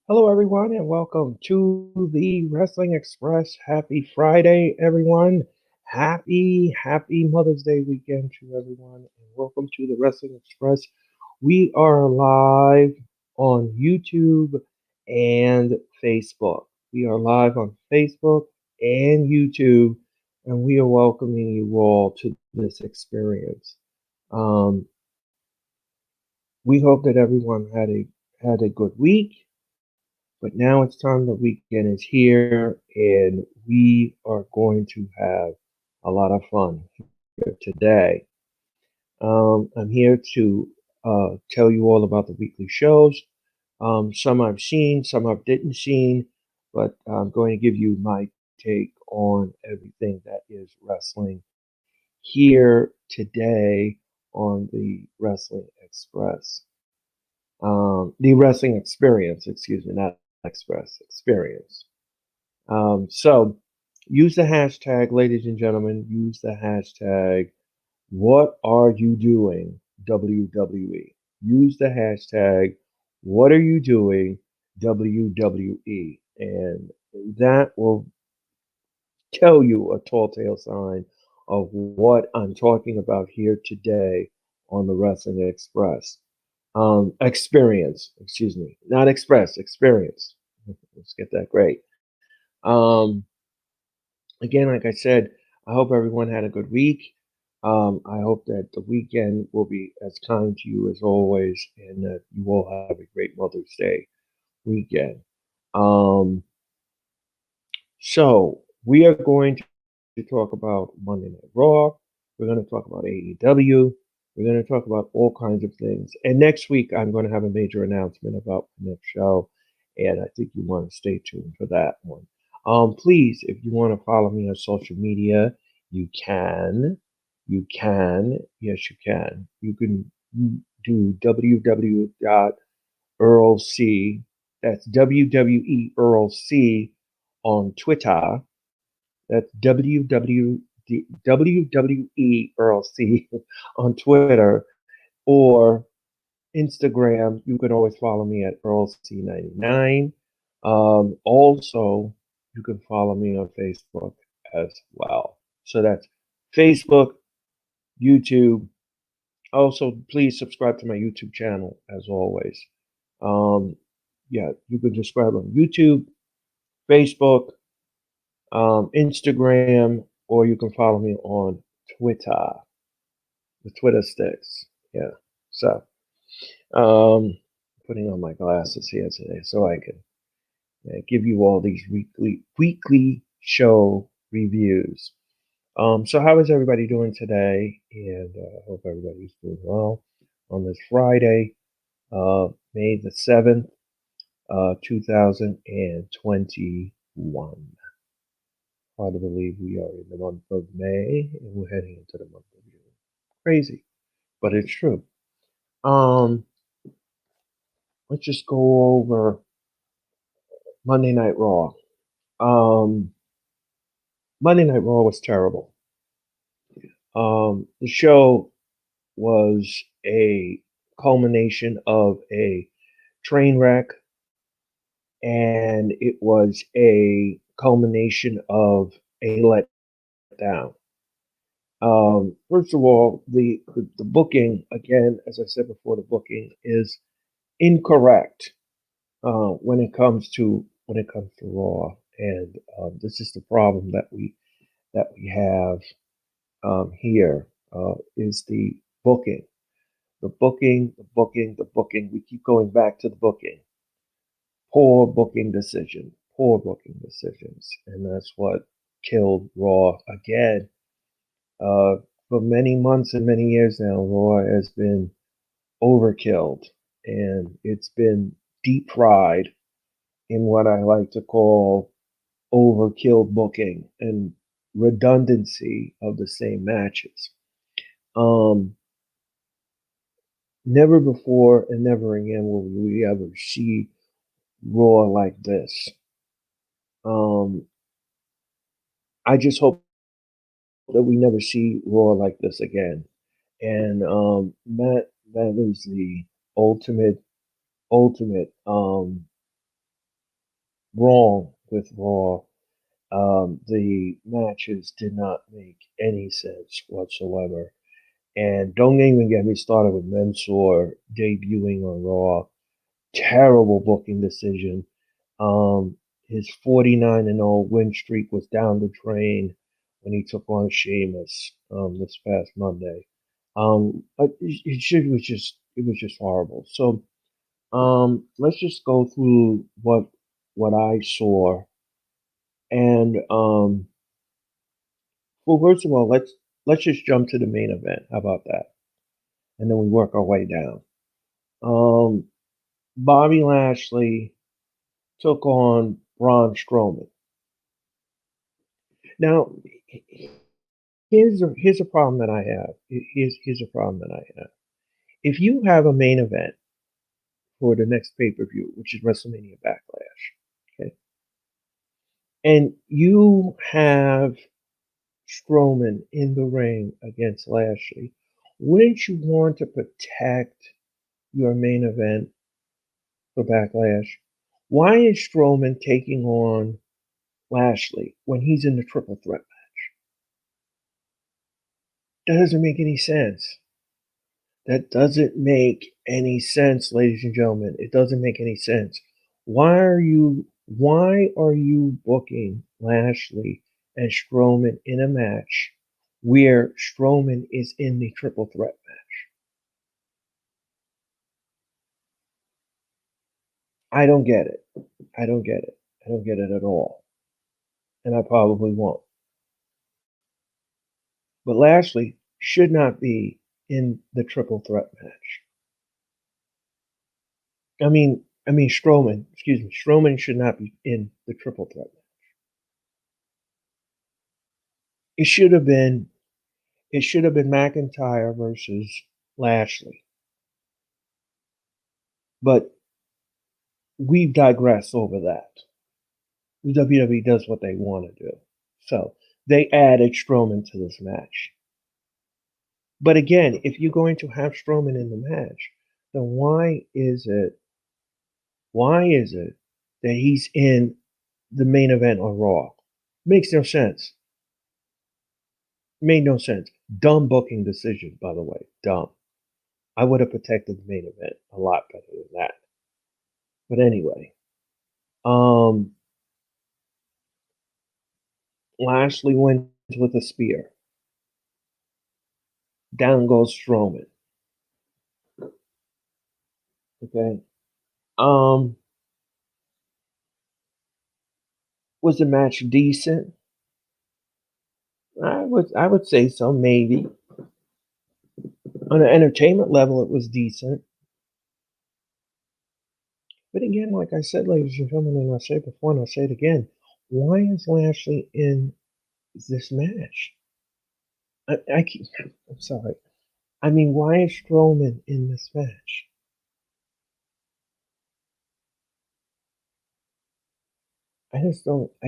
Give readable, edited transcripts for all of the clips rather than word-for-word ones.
Hello, everyone, and welcome to the Wrestling Express. Happy Friday, everyone. Happy Mother's Day weekend to everyone, and welcome to the Wrestling Express. We are live on YouTube and Facebook. We are live on Facebook and YouTube, and we are welcoming you all to this experience. Um, we hope that everyone had a good week. But now it's time. The weekend is here, and we are going to have a lot of fun here today. I'm here to tell you all about the weekly shows. Some I've seen, some I didn't seen, but I'm going to give you my take on everything that is wrestling here today on the Wrestling Express. The Wrestling Experience, excuse me, not Express, Experience. So use the hashtag, ladies and gentlemen, use the hashtag, what are you doing, WWE? Use the hashtag, what are you doing, WWE? And that will tell you a tall tale sign of what I'm talking about here today on the Wrestling Express. Experience, excuse me, not express, experience. Let's get that great. Um, Again, like I said, I hope everyone had a good week. I hope that the weekend will be as kind to you as always, and that you all have a great Mother's Day weekend. Um, so we are going to talk about Monday Night Raw. We're going to talk about AEW. We're going to talk about all kinds of things. And next week, I'm going to have a major announcement about the next show, and I think you want to stay tuned for that one. Please, if you want to follow me on social media, you can. You can. Yes, you can. You can do www.earlc. That's WWE Earl C on Twitter. That's WWE Earl C on Twitter or Instagram. You can always follow me at Earl C99. Also, you can follow me on Facebook as well. So that's Facebook, YouTube. Also, please subscribe to my YouTube channel as always. Um, yeah, you can subscribe on YouTube, Facebook, Instagram, or you can follow me on Twitter. The Twitter sticks. Yeah. So, putting on my glasses here today so I can give you all these weekly show reviews. So how is everybody doing today? And I hope everybody's doing well on this Friday, May the 7th, 2021. Hard to believe we are in the month of May and we're heading into the month of June. Crazy, but it's true. Um, let's just go over Monday Night Raw. Um, Monday Night Raw was terrible. The show was a culmination of a train wreck, and it was a culmination of a letdown. First of all, the booking again, as I said before, the booking is incorrect when it comes to Raw, and this is the problem that we have here is the booking. The booking, the booking, the booking. We keep going back to the booking. Poor booking decisions. And that's what killed Raw again. For many months and many years now, Raw has been overkilled and it's been deep fried in what I like to call overkill booking and redundancy of the same matches. Um, Never before and never again will we ever see Raw like this. Um, I just hope that we never see Raw like this again. And that is the ultimate wrong with Raw. The matches did not make any sense whatsoever. And don't even get me started with Mansoor debuting on Raw. Terrible booking decision. His 49-0 win streak was down the drain when he took on Sheamus this past Monday. It was just horrible. So let's just go through what I saw. And well, first of all, let's just jump to the main event. How about that? And then we work our way down. Um, Bobby Lashley took on Braun Strowman. Now, here's a problem that I have. Here's a problem that I have. If you have a main event for the next pay per view, which is WrestleMania Backlash, okay, and you have Strowman in the ring against Lashley, wouldn't you want to protect your main event for Backlash? Why is Strowman taking on Lashley when he's in the triple threat match? That doesn't make any sense. That doesn't make any sense, ladies and gentlemen. It doesn't make any sense. Why are you booking Lashley and Strowman in a match where Strowman is in the triple threat match? I don't get it. I don't get it. I don't get it at all. And I probably won't. But Lashley should not be in the triple threat match. I mean Strowman, excuse me, Strowman should not be in the triple threat match. It should have been it should have been McIntyre versus Lashley. But we've digressed over that. The WWE does what they want to do. So they added Strowman to this match. But again, if you're going to have Strowman in the match, then why is it that he's in the main event on Raw? Makes no sense. Made no sense. Dumb booking decision, by the way. Dumb. I would have protected the main event a lot better than that. But anyway, um, Lashley wins with a spear. Down goes Strowman. Okay. Um, was the match decent? I would say so, maybe. On an entertainment level, it was decent. But again, like I said, ladies and gentlemen, and I said it before and I'll say it again, why is Lashley in this match? I'm sorry. I mean, why is Strowman in this match? I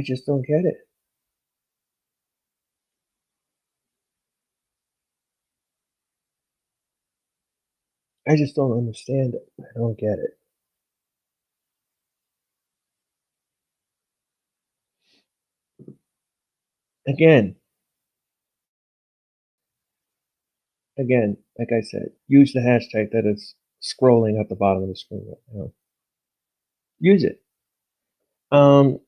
just don't get it. I just don't understand it. I don't get it. Again, again, like I said, use the hashtag that is scrolling at the bottom of the screen right now. Use it. Um,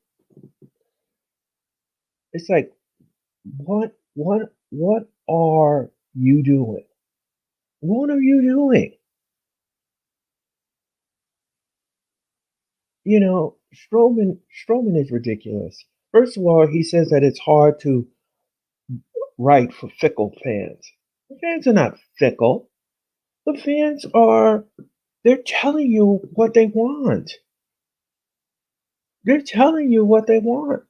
it's like, what are you doing? What are you doing? You know, Strowman is ridiculous. First of all, he says that it's hard to write for fickle fans. The fans are not fickle. The fans are they're telling you what they want. They're telling you what they want.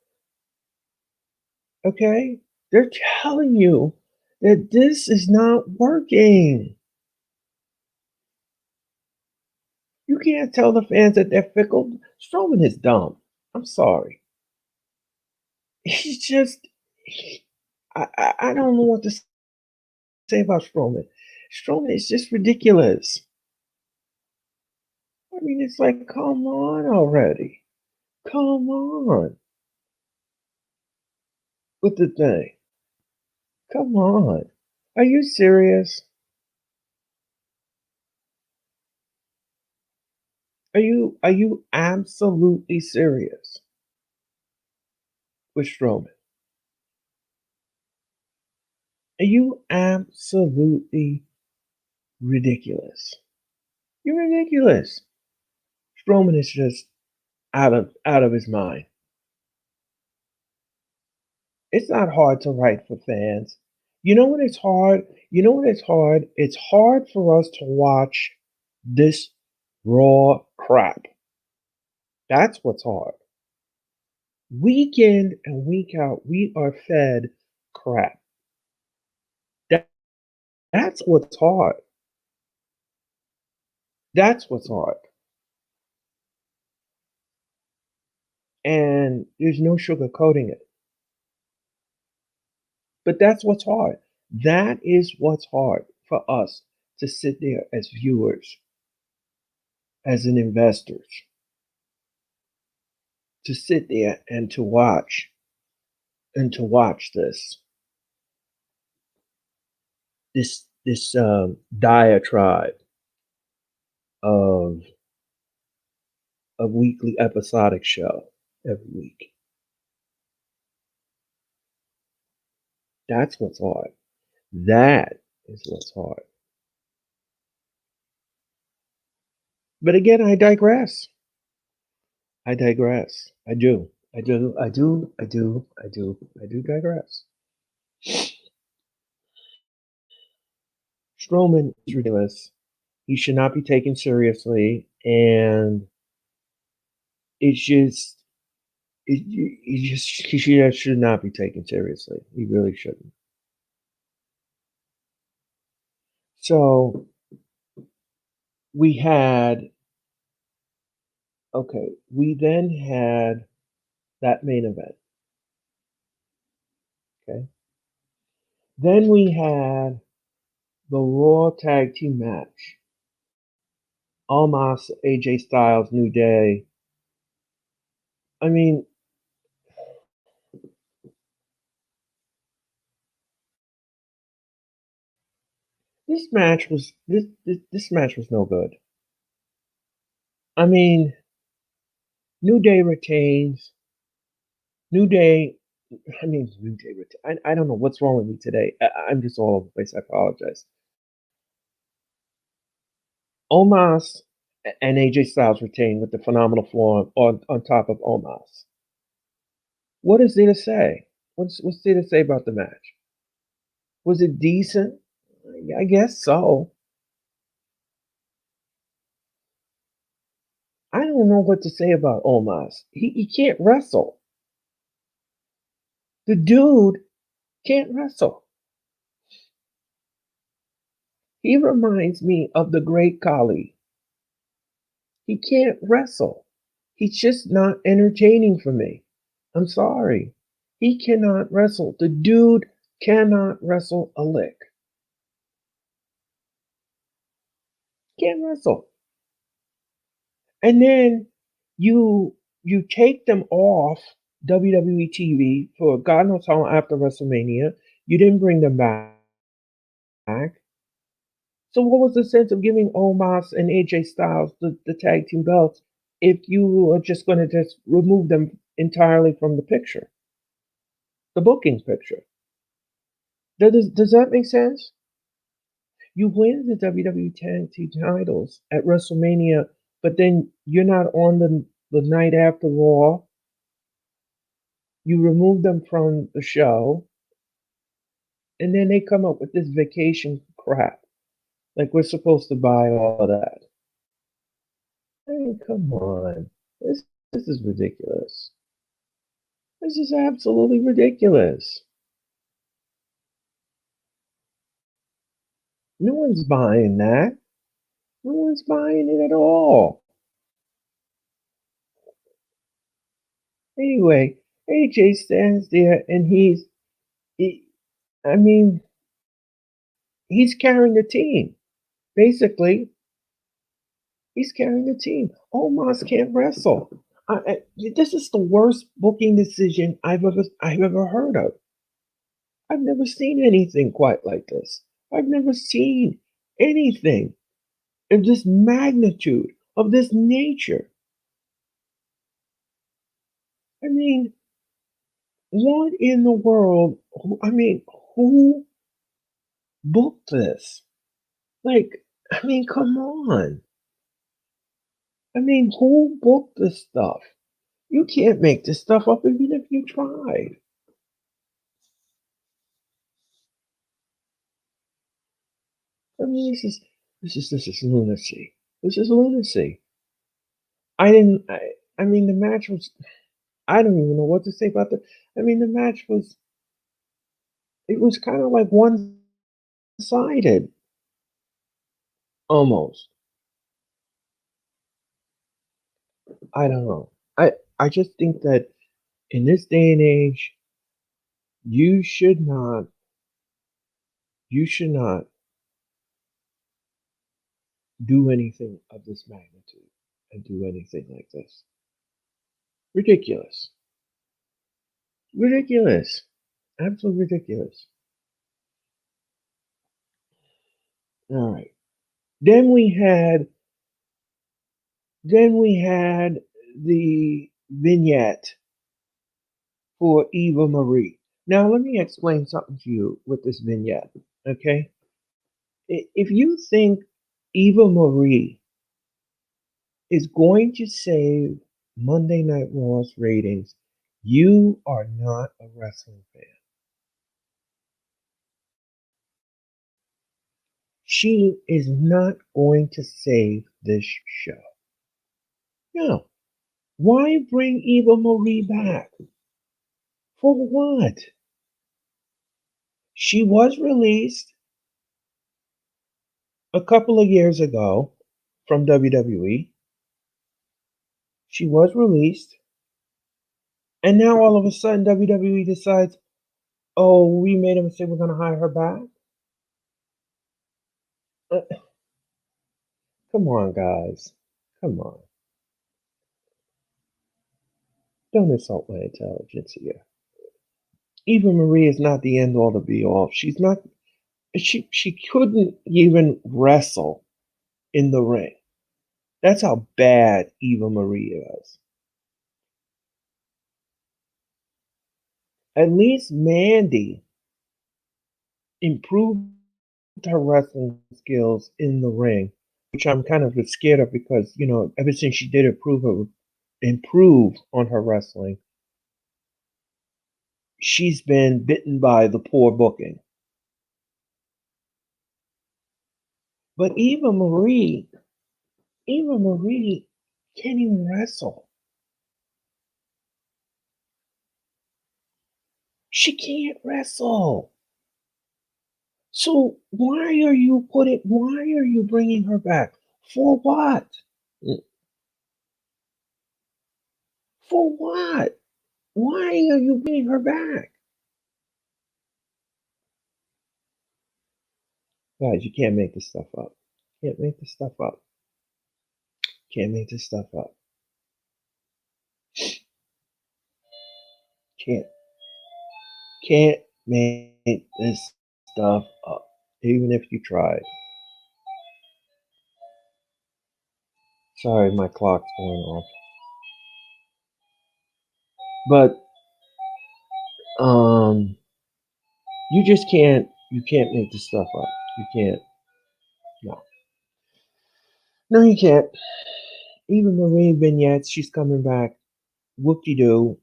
Okay? They're telling you that this is not working. You can't tell the fans that they're fickle. Strowman is dumb. I'm sorry. He's just I don't know what to say about Strowman. Strowman is just ridiculous. I mean, it's like, come on already. Come on with the thing. Come on. Are you serious? Are you absolutely serious with Strowman? Are you absolutely ridiculous? You're ridiculous. Strowman is just out of his mind. It's not hard to write for fans. You know what it's hard? You know what it's hard? It's hard for us to watch this raw crap. That's what's hard. Week in and week out, we are fed crap. That, that's what's hard. That's what's hard. And there's no sugarcoating it. But that's what's hard. That is what's hard for us to sit there as viewers, as an investors, to sit there and to watch this diatribe of a weekly episodic show every week. That's what's hard. That is what's hard. But again, I digress. I digress. I do. I do. I do. I do. I do. I do digress. Strowman is ridiculous. He should not be taken seriously, and it's just he should not be taken seriously. He really shouldn't. So we had we then had that main event. Okay. Then we had the Raw Tag Team match. Almas, AJ Styles, New Day. I mean, this match was no good. I mean, New Day retains. New Day. I mean, New Day retains. I don't know what's wrong with me today. I'm just all over the place. I apologize. Omos and AJ Styles retain with the phenomenal form on top of Omos. What is there to say? What's there to say about the match? Was it decent? I guess so. I don't know what to say about Omos. He can't wrestle. The dude can't wrestle. He reminds me of the great Khali. He can't wrestle. He's just not entertaining for me. I'm sorry. He cannot wrestle. The dude cannot wrestle a lick. Can't wrestle. And then you take them off WWE TV for God knows how long after WrestleMania. You didn't bring them back. So what was the sense of giving Omos and AJ Styles the tag team belts if you are just going to just remove them entirely from the picture, the booking picture? Does that make sense? You win the WWE Tag Team titles at WrestleMania, but then you're not on the night after Raw. You remove them from the show, and then they come up with this vacation crap. Like we're supposed to buy all of that. I mean, come on. This is ridiculous. This is absolutely ridiculous. No one's buying that. No one's buying it at all. Anyway, AJ stands there and he, I mean, he's carrying the team. Basically, he's carrying the team. Omos can't wrestle. This is the worst booking decision I've ever heard of. I've never seen anything quite like this. I've never seen anything of this magnitude, of this nature. I mean, what in the world? Who booked this? Like, come on. Who booked this stuff? You can't make this stuff up even if you tried. This is lunacy. This is lunacy. I didn't. The match was. I don't even know what to say about the. The match was. It was kind of like one-sided, almost. I don't know. I just think that in this day and age, you should not. You should not do anything of this magnitude and do anything like this. Ridiculous. Ridiculous. Absolutely ridiculous. All right. Then we had the vignette for Eva Marie. Now let me explain something to you with this vignette. Okay? If you think Eva Marie is going to save Monday Night Raw's ratings, you are not a wrestling fan. She is not going to save this show. No. Why bring Eva Marie back? For what? She was released a couple of years ago from WWE. She was released. And now all of a sudden WWE decides, oh, we made a mistake, we're going to hire her back. Uh, Come on, guys. Come on. Don't insult my intelligence here. Eva Marie is not the end all to be all. She's not. She couldn't even wrestle in the ring. That's how bad Eva Marie is. At least Mandy improved her wrestling skills in the ring, which I'm kind of scared of because ever since she did improve on her wrestling, she's been bitten by the poor booking. But Eva Marie can't even wrestle. She can't wrestle. So why are you bringing her back? For what? For what? Why are you bringing her back? Guys, you can't make this stuff up. Can't make this stuff up. Can't make this stuff up. Can't can't make this stuff up. Even if you tried. Sorry, my clock's going off. But you can't make this stuff up. You can't. No. No, you can't. Even Marie vignettes, she's coming back. Whoop de doo.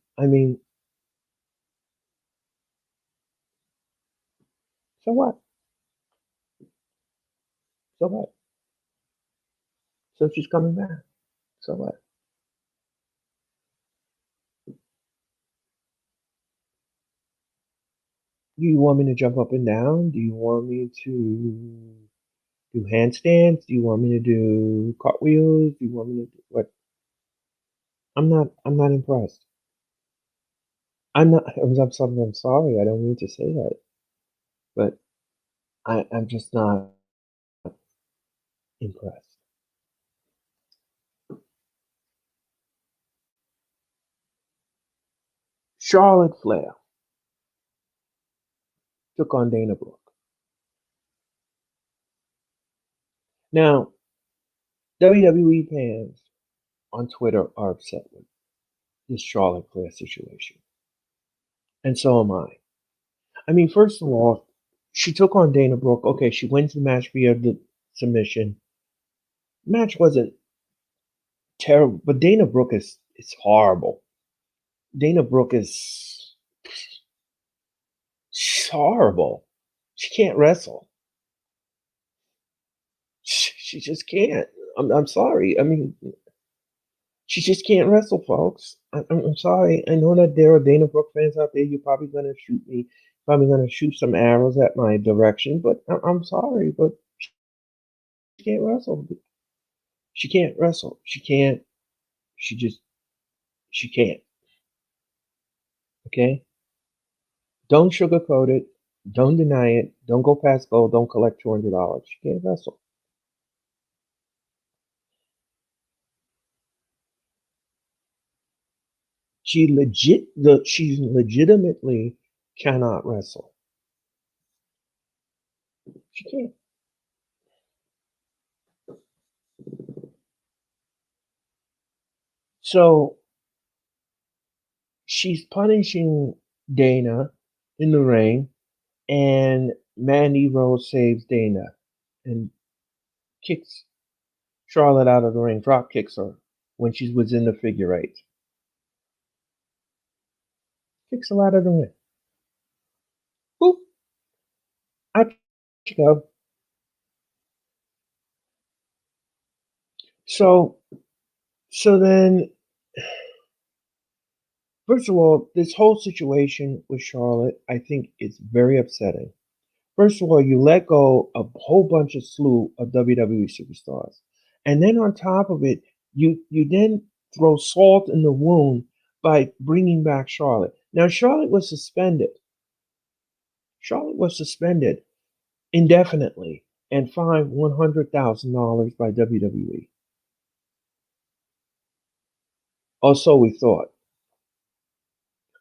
So what? So what? So she's coming back. So what? Do you want me to jump up and down? Do you want me to do handstands? Do you want me to do cartwheels? Do you want me to do what? I'm not impressed. I'm sorry. I don't mean to say that, but I'm just not impressed. Charlotte Flair took on Dana Brooke. Now, WWE fans on Twitter are upset with this Charlotte Flair situation, and so am I. I mean, first of all, she took on Dana Brooke. Okay, she wins the match via the submission. Match wasn't terrible, but Dana Brooke is horrible. Dana Brooke is she's horrible. She can't wrestle. She just can't. I'm sorry. I mean, she just can't wrestle, folks. I'm sorry. I know that there are Dana Brooke fans out there. You're probably gonna shoot me. Probably gonna shoot some arrows at my direction. But I'm sorry, but she can't wrestle. She can't wrestle. She can't. She just. She can't. Okay. Don't sugarcoat it. Don't deny it. Don't go past goal. Don't collect $200. She can't wrestle. She legitimately cannot wrestle. She can't. So she's punishing Dana in the ring, and Mandy Rose saves Dana and kicks Charlotte out of the ring, drop kicks her when she was in the figure eight. Kicks her out of the ring. Boop. Out you go. So so then first of all, this whole situation with Charlotte, I think it's very upsetting. First of all, you let go a whole bunch of slew of WWE superstars. And then on top of it, you then throw salt in the wound by bringing back Charlotte. Now, Charlotte was suspended. Charlotte was suspended indefinitely and fined $100,000 by WWE. Or so we thought.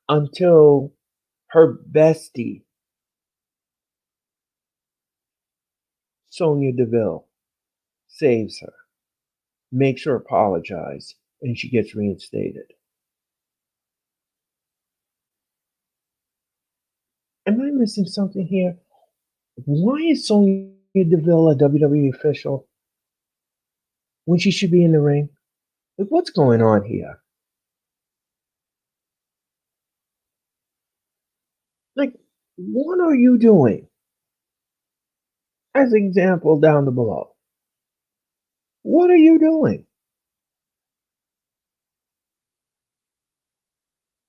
Until her bestie, Sonya Deville, saves her, makes her apologize, and she gets reinstated. Am I missing something here? Why is Sonya Deville a WWE official when she should be in the ring? Like, what's going on here? Like, what are you doing? As an example down below. What are you doing?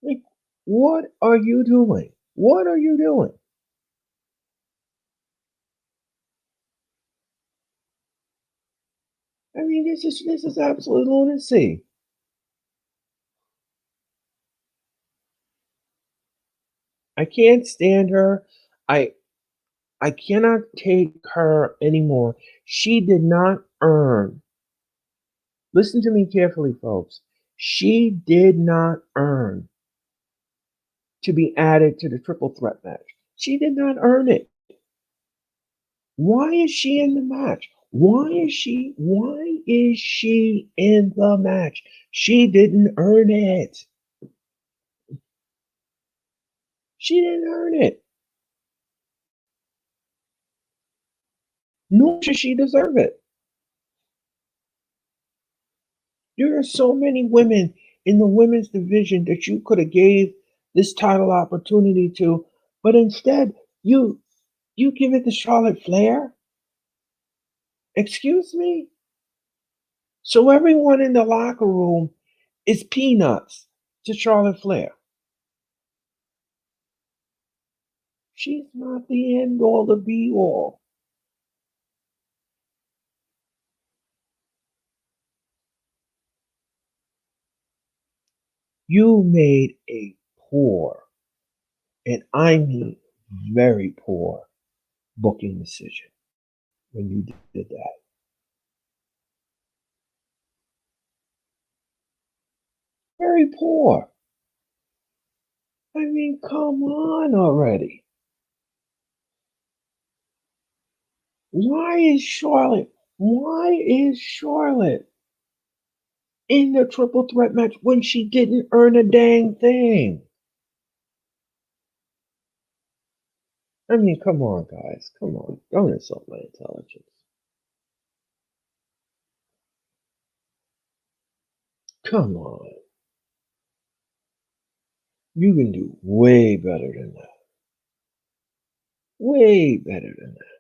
Like, what are you doing? What are you doing? I mean, this is absolute lunacy. I can't stand her. I I cannot take her anymore. She did not earn. Listen to me carefully, folks. She did not earn to be added to the triple threat match. She did not earn it. Why is she in the match? Why is she in the match? She didn't earn it. She didn't earn it. Nor should she deserve it. There are so many women in the women's division that you could have gave this title opportunity to, but instead you give it to Charlotte Flair. Excuse me? So everyone in the locker room is peanuts to Charlotte Flair. She's not the end all, the be all. You made a poor, and I mean very poor, booking decision when you did that. Very poor. I mean, come on already. Why is Charlotte? Why is Charlotte in the triple threat match when she didn't earn a dang thing? I mean, come on, guys. Come on. Don't insult my intelligence. Come on. You can do way better than that. Way better than that.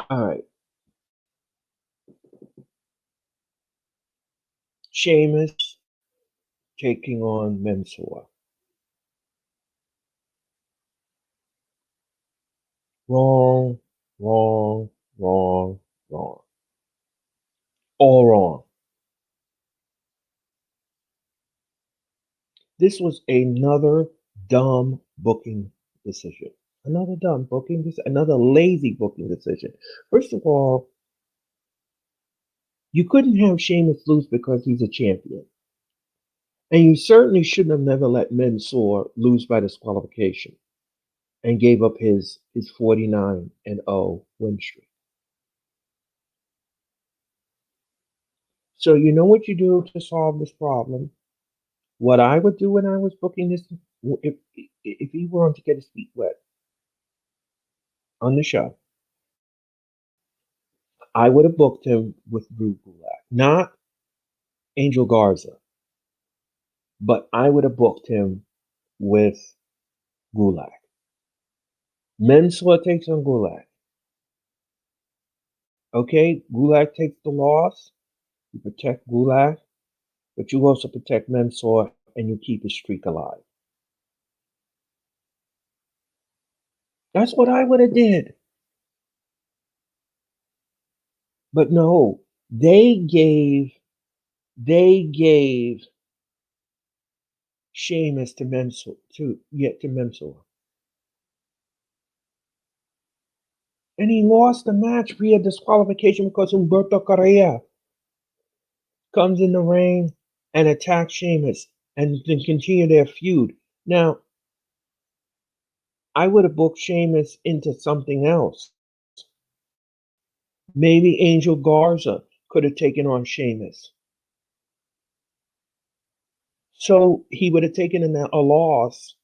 All right. Sheamus taking on Mansoor. Wrong, wrong, wrong, wrong. All wrong. This was another dumb booking decision. Another dumb booking decision. Another lazy booking decision. First of all, you couldn't have Sheamus lose because he's a champion. And you certainly shouldn't have never let Mansoor lose by disqualification and gave up his 49-0 win streak. So you know what you do to solve this problem? What I would do when I was booking this, if he wanted to get his feet wet on the show, I would have booked him with Drew Gulak, not Angel Garza, but I would have booked him with Gulak. Mensah takes on Gulak. Okay, Gulak takes the loss. You protect Gulak, but you also protect Mensah and you keep his streak alive. That's what I would have did. But no, they gave Sheamus to Mensah. And he lost the match via disqualification because Humberto Carrera comes in the ring and attacks Sheamus and then continue their feud. Now, I would have booked Sheamus into something else. Maybe Angel Garza could have taken on Sheamus. So he would have taken a loss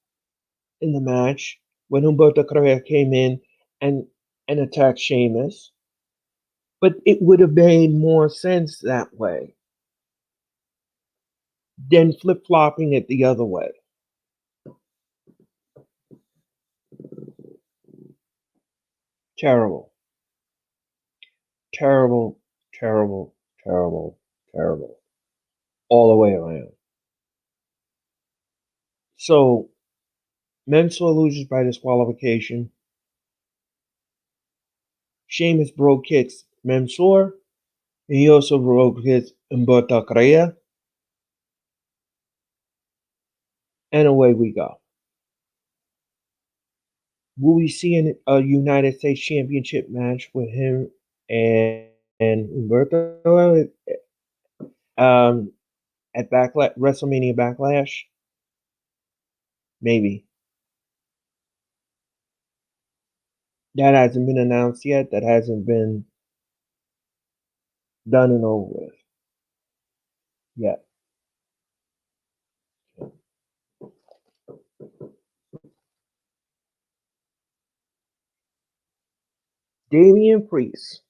in the match when Humberto Carrera came in and, and attacked Sheamus. But it would have made more sense that way than flip flopping it the other way. Terrible. Terrible, terrible, terrible, terrible. All the way around. So Mensah loses by disqualification. Sheamus brogue kicks Mansoor. And he also brogue hits Humberto Carrera. And away we go. Will we see a United States Championship match with him and Humberto at WrestleMania Backlash? Maybe. That hasn't been announced yet. That hasn't been done and over with yet. Damian Priest.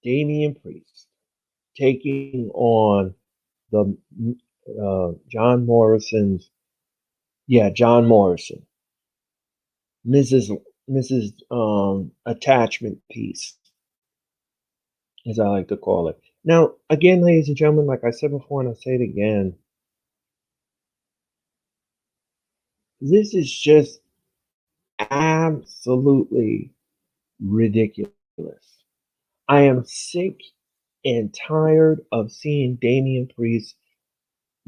Damian Priest taking on the John Morrison's. Yeah, John Morrison. Mrs. Attachment Piece, as I like to call it. Now, again, ladies and gentlemen, like I said before, and I'll say it again, this is just absolutely ridiculous. I am sick and tired of seeing Damian Priest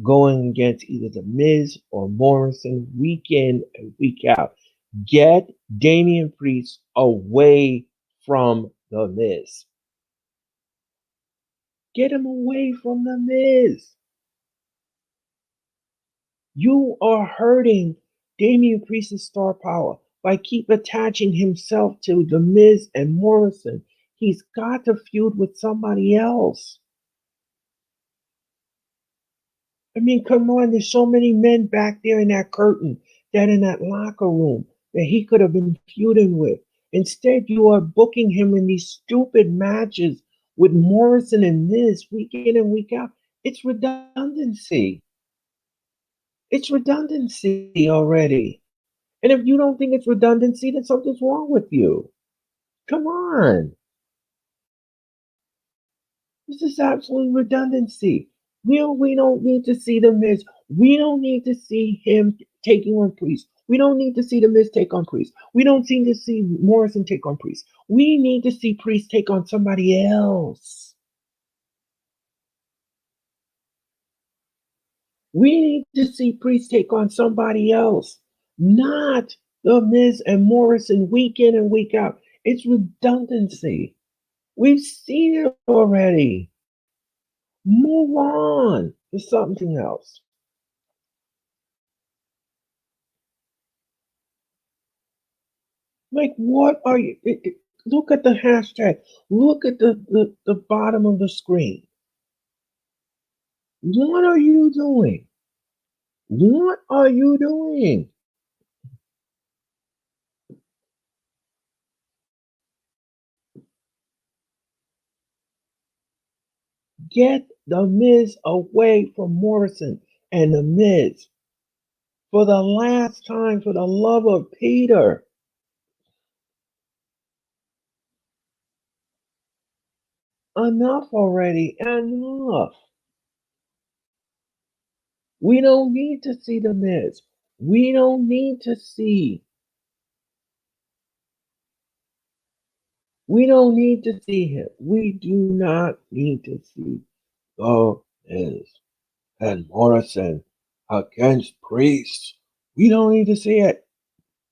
going against either The Miz or Morrison week in and week out. Get Damian Priest away from The Miz. Get him away from The Miz. You are hurting Damian Priest's star power by keep attaching himself to The Miz and Morrison. He's got to feud with somebody else. I mean, come on, there's so many men back there in that curtain, that in that locker room that he could have been feuding with. Instead, you are booking him in these stupid matches with Morrison and Miz week in and week out. It's redundancy. It's redundancy already. And if you don't think it's redundancy, then something's wrong with you. Come on. This is absolute redundancy. We don't need to see the Miz. We don't need to see him taking on Priest. We don't need to see the Miz take on Priest. We don't need to see Morrison take on Priest. We need to see Priest take on somebody else. We need to see Priest take on somebody else, not the Miz and Morrison week in and week out. It's redundancy. We've seen it already. Move on to something else. Like, what are you? Look at the hashtag. Look at the bottom of the screen. What are you doing? What are you doing? Get the Miz away from Morrison and the Miz. For the last time, for the love of Peter. Enough already. Enough. We don't need to see the Miz. We don't need to see. We don't need to see him. We do not need to see the Miz and Morrison against Priest. We don't need to see it.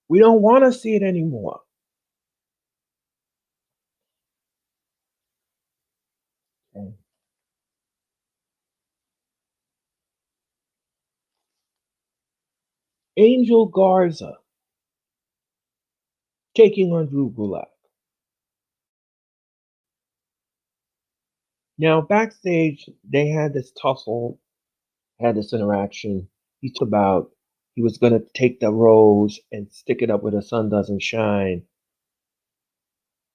We don't want to see it anymore. Okay. Angel Garza taking on Drew Gulak. Now, backstage, they had this tussle, had this interaction. He talked about he was going to take the rose and stick it up where the sun doesn't shine.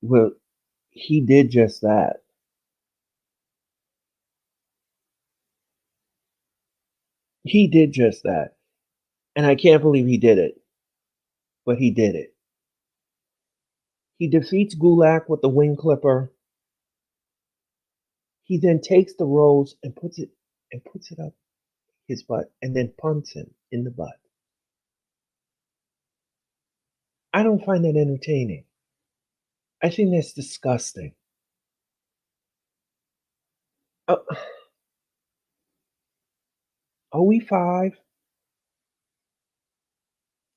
Well, he did just that. He did just that. And I can't believe he did it, but he did it. He defeats Gulak with the wing clipper. He then takes the rose and puts it up his butt and then punts him in the butt. I don't find that entertaining. I think that's disgusting. Uh, are we five?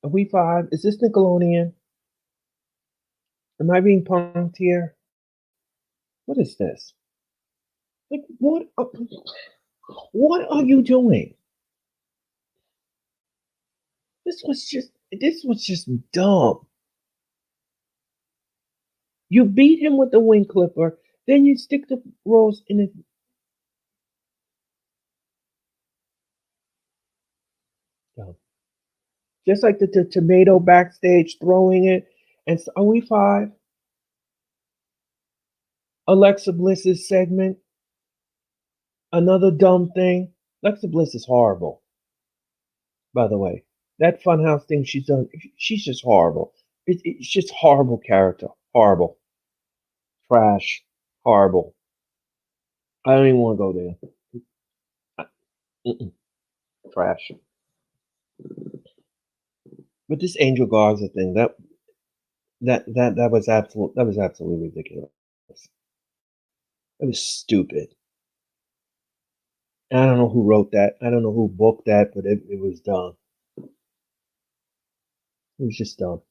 Are we five? Is this Nickelodeon? Am I being punked here? What is this? Like, what are you doing? This was just dumb. You beat him with the wing clipper, then you stick the rose in his. Dumb. Just like the tomato backstage throwing it. And are we five? Alexa Bliss's segment, another dumb thing. Alexa Bliss is horrible, by the way. That Funhouse thing she's done, she's just horrible. It's just horrible character. Horrible. Trash. Horrible. I don't even want to go there. Mm-mm. Trash. But this Angel Garza thing, that was absolutely ridiculous. It was stupid. I don't know who wrote that. I don't know who booked that, but it was dumb. It was just dumb.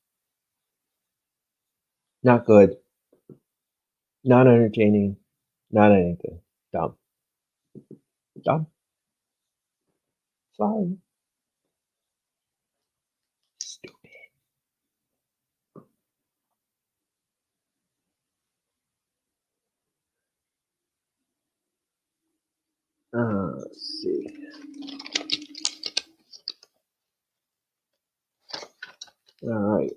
Not good. Not entertaining. Not anything. Dumb. Dumb. Sorry. Stupid. Let's see. All right.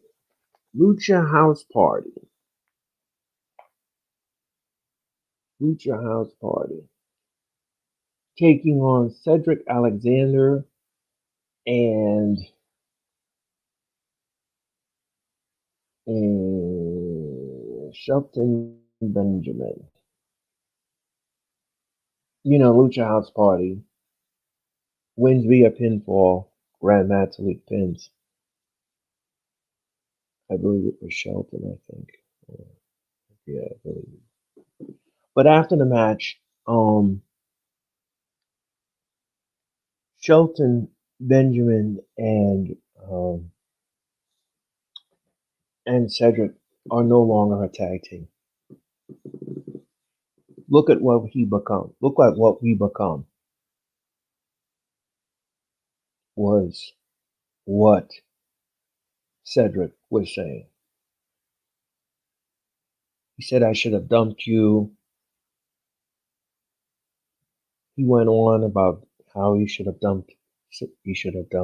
Lucha House Party. Lucha House Party. Taking on Cedric Alexander and, Shelton Benjamin. Lucha House Party wins via pinfall. Grandmaster League pins. I believe it was Shelton, I think. Yeah, I believe. But after the match, Shelton Benjamin um, and Cedric are no longer a tag team. Look at what he become. Look at what we become. Was what Cedric was saying. He said I should have dumped you. He went on about how he should have dumped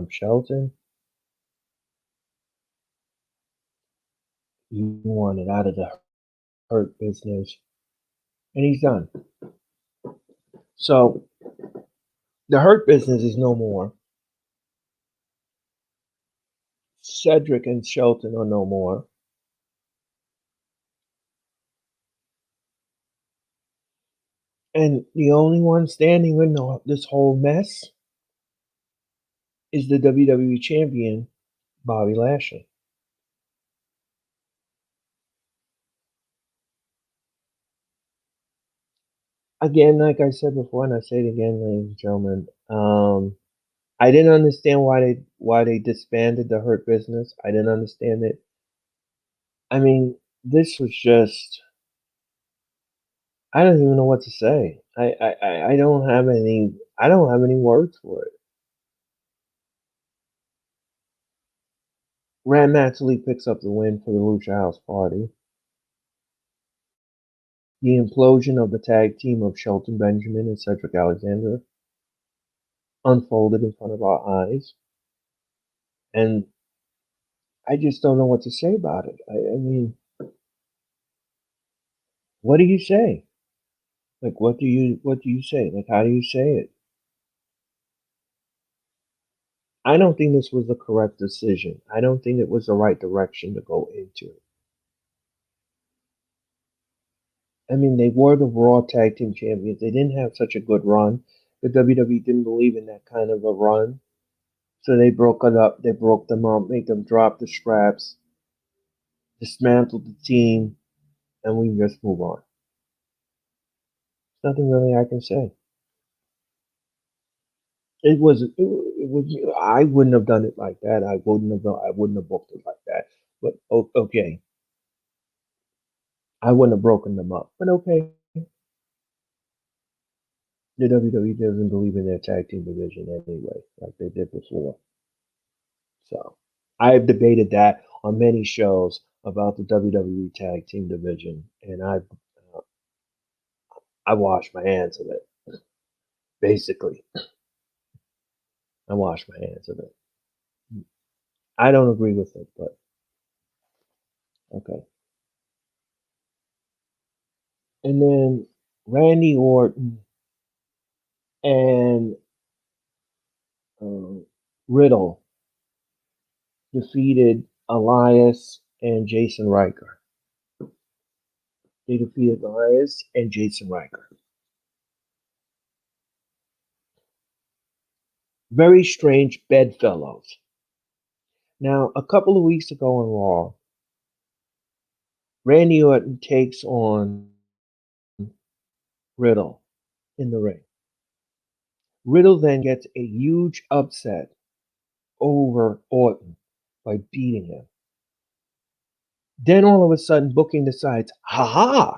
Shelton. He wanted out of the Hurt Business, and he's done. So the Hurt Business is no more. Cedric and Shelton are no more. And the only one standing in this whole mess is the WWE Champion, Bobby Lashley. Again, like I said before, and I say it again, ladies and gentlemen, I didn't understand why they disbanded the Hurt Business. I didn't understand it. I mean, this was just, I don't even know what to say. I don't have any words for it. Rand Mattingly picks up the win for the Lucha House Party. The implosion of the tag team of Shelton Benjamin and Cedric Alexander unfolded in front of our eyes, and I just don't know what to say about it. I mean, what do you say? Like, what do you say? Like, how do you say it? I don't think this was the correct decision. I don't think it was the right direction to go into it. I mean, they were the Raw Tag Team Champions. They didn't have such a good run. The WWE didn't believe in that kind of a run. So they broke it up. They broke them up, made them drop the straps, dismantled the team, and we just move on. Nothing really I can say. It was. I wouldn't have done it like that. I wouldn't have booked it like that. But okay, I wouldn't have broken them up. But okay, the WWE doesn't believe in their tag team division anyway, like they did before. So I've debated that on many shows about the WWE tag team division, and I washed my hands of it. Basically, I washed my hands of it. I don't agree with it, but okay. And then Randy Orton and uh, Riddle defeated Elias and Jason Riker. They defeated Elias and Jason Riker. Very strange bedfellows. Now, a couple of weeks ago on Raw, Randy Orton takes on Riddle in the ring. Riddle then gets a huge upset over Orton by beating him. Then all of a sudden, Booking decides, haha,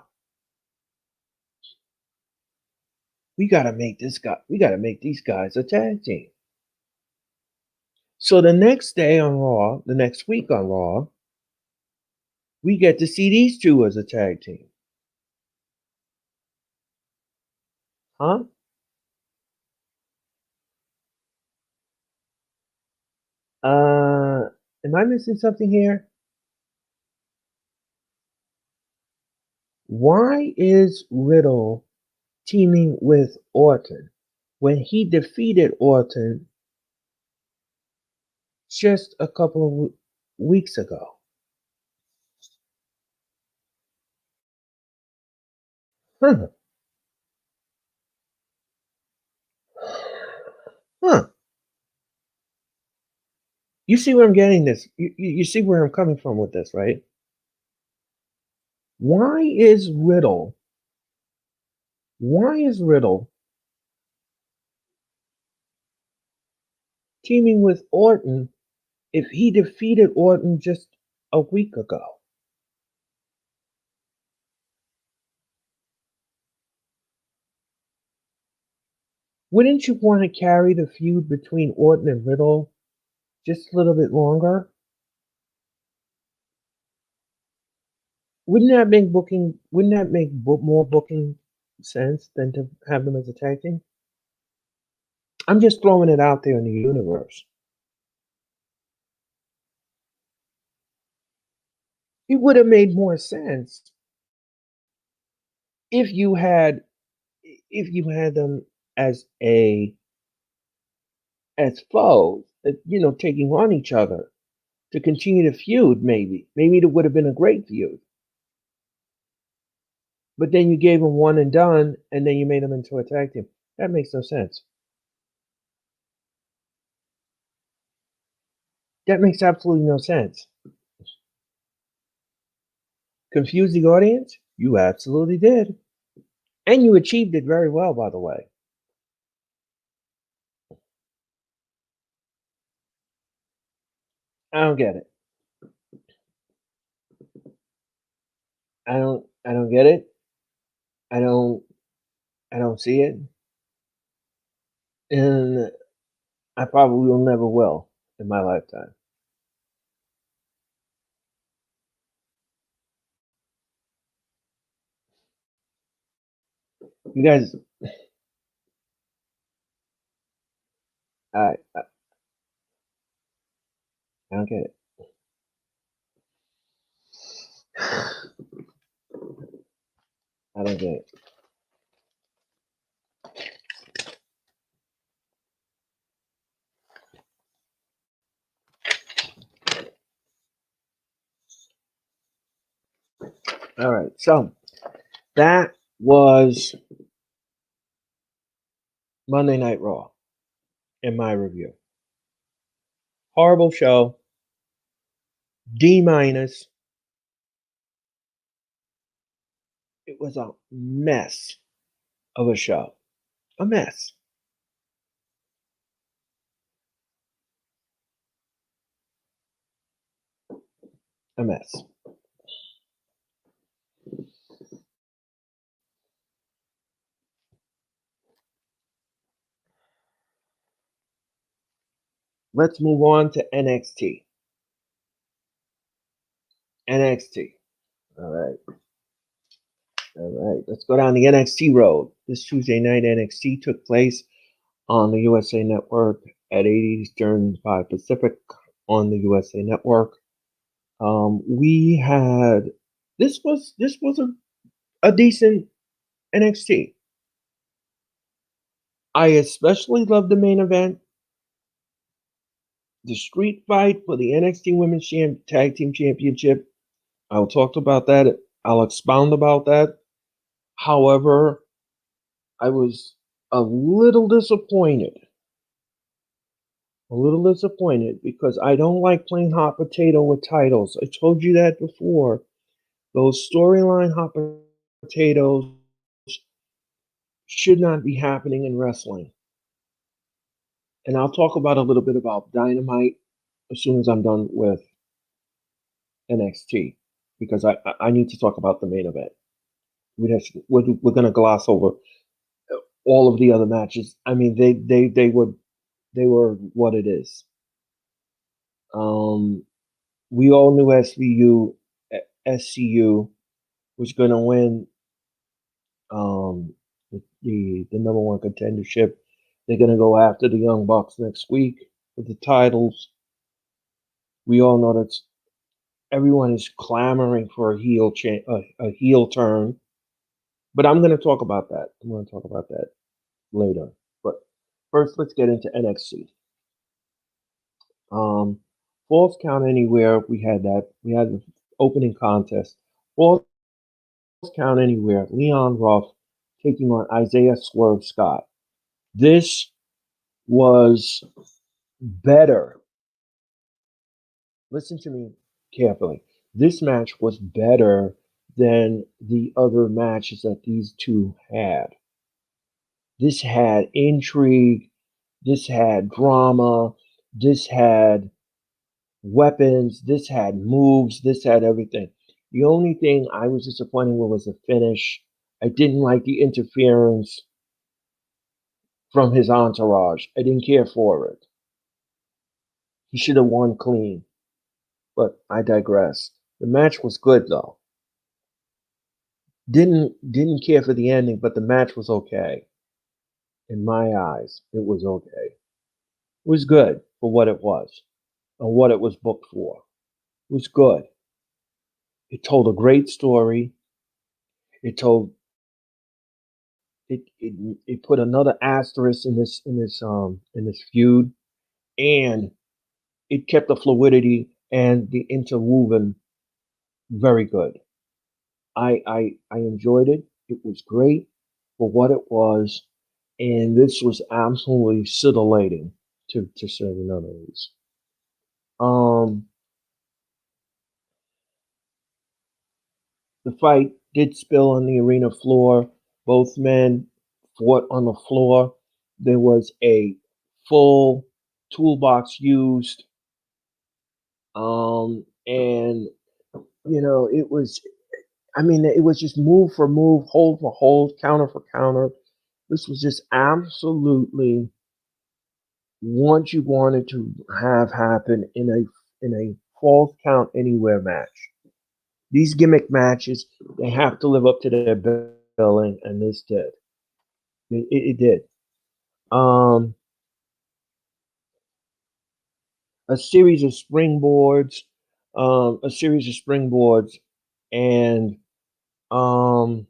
we gotta make these guys a tag team. So the next day on Raw, the next week on Raw, we get to see these two as a tag team. Huh? Am I missing something here? Why is Riddle teaming with Orton when he defeated Orton just a couple of weeks ago? Huh. Huh. You see where I'm getting this? You see where I'm coming from with this, right? Why is Riddle? Why is Riddle teaming with Orton if he defeated Orton just a week ago? Wouldn't you want to carry the feud between Orton and Riddle just a little bit longer? Wouldn't that make more booking sense than to have them as a tag team? I'm just throwing it out there in the universe. It would have made more sense if you had them as a as foes, taking on each other to continue the feud. Maybe it would have been a great feud. But then you gave them one and done, and then you made them into a tag team. That makes no sense. That makes absolutely no sense. Confuse the audience? You absolutely did. And you achieved it very well, by the way. I don't get it. I don't get it. I don't I don't see it. And I probably will never will in my lifetime. You guys I don't get it. I don't get it. All right. So that was Monday Night Raw in my review. Horrible show. D minus. It was a mess of a show. A mess. A mess. Let's move on to NXT. NXT. All right. All right. Let's go down the NXT road. This Tuesday night, NXT took place on the USA Network at 8 Eastern, 5 Pacific on the USA Network. We had this was a decent NXT. I especially love the main event, the street fight for the NXT Women's Tag Team Championship. I'll talk about that. I'll expound about that. However, I was a little disappointed. A little disappointed because I don't like playing hot potato with titles. I told you that before. Those storyline hot potatoes should not be happening in wrestling. and I'll talk about a little bit about Dynamite as soon as I'm done with NXT because I need to talk about the main event. We're going to gloss over all of the other matches. I mean, they were what it is. Um, we all knew SCU was going to win the number one contendership. They're going to go after the Young Bucks next week with the titles. We all know that everyone is clamoring for a heel turn, but I'm going to talk about that. I'm going to talk about that later. But first, let's get into NXT. Um, Falls Count Anywhere. We had that. We had the opening contest. Falls Count Anywhere. Leon Ruff taking on Isaiah Swerve Scott. This was better. Listen to me carefully. This match was better than the other matches that these two had. This had intrigue, this had drama, this had weapons, this had moves, this had everything. The only thing I was disappointed with was the finish. I didn't like the interference from his entourage. I didn't care for it. He should have won clean, but I digress. The match was good though. Didn't care for the ending, but the match was okay. In my eyes, it was okay. It was good for what it was and what it was booked for. It was good. It told a great story. It told it put another asterisk in this feud, and it kept the fluidity and the interwoven very good. I enjoyed it. It was great for what it was, and this was absolutely scintillating to say the least. Um, the fight did spill on the arena floor. Both men fought on the floor. There was a full toolbox used, and it was. I mean, it was just move for move, hold for hold, counter for counter. This was just absolutely what you wanted to have happen in a false count anywhere match. These gimmick matches, they have to live up to their billing, and this did. It did. Um, a series of springboards, a series of springboards, and um,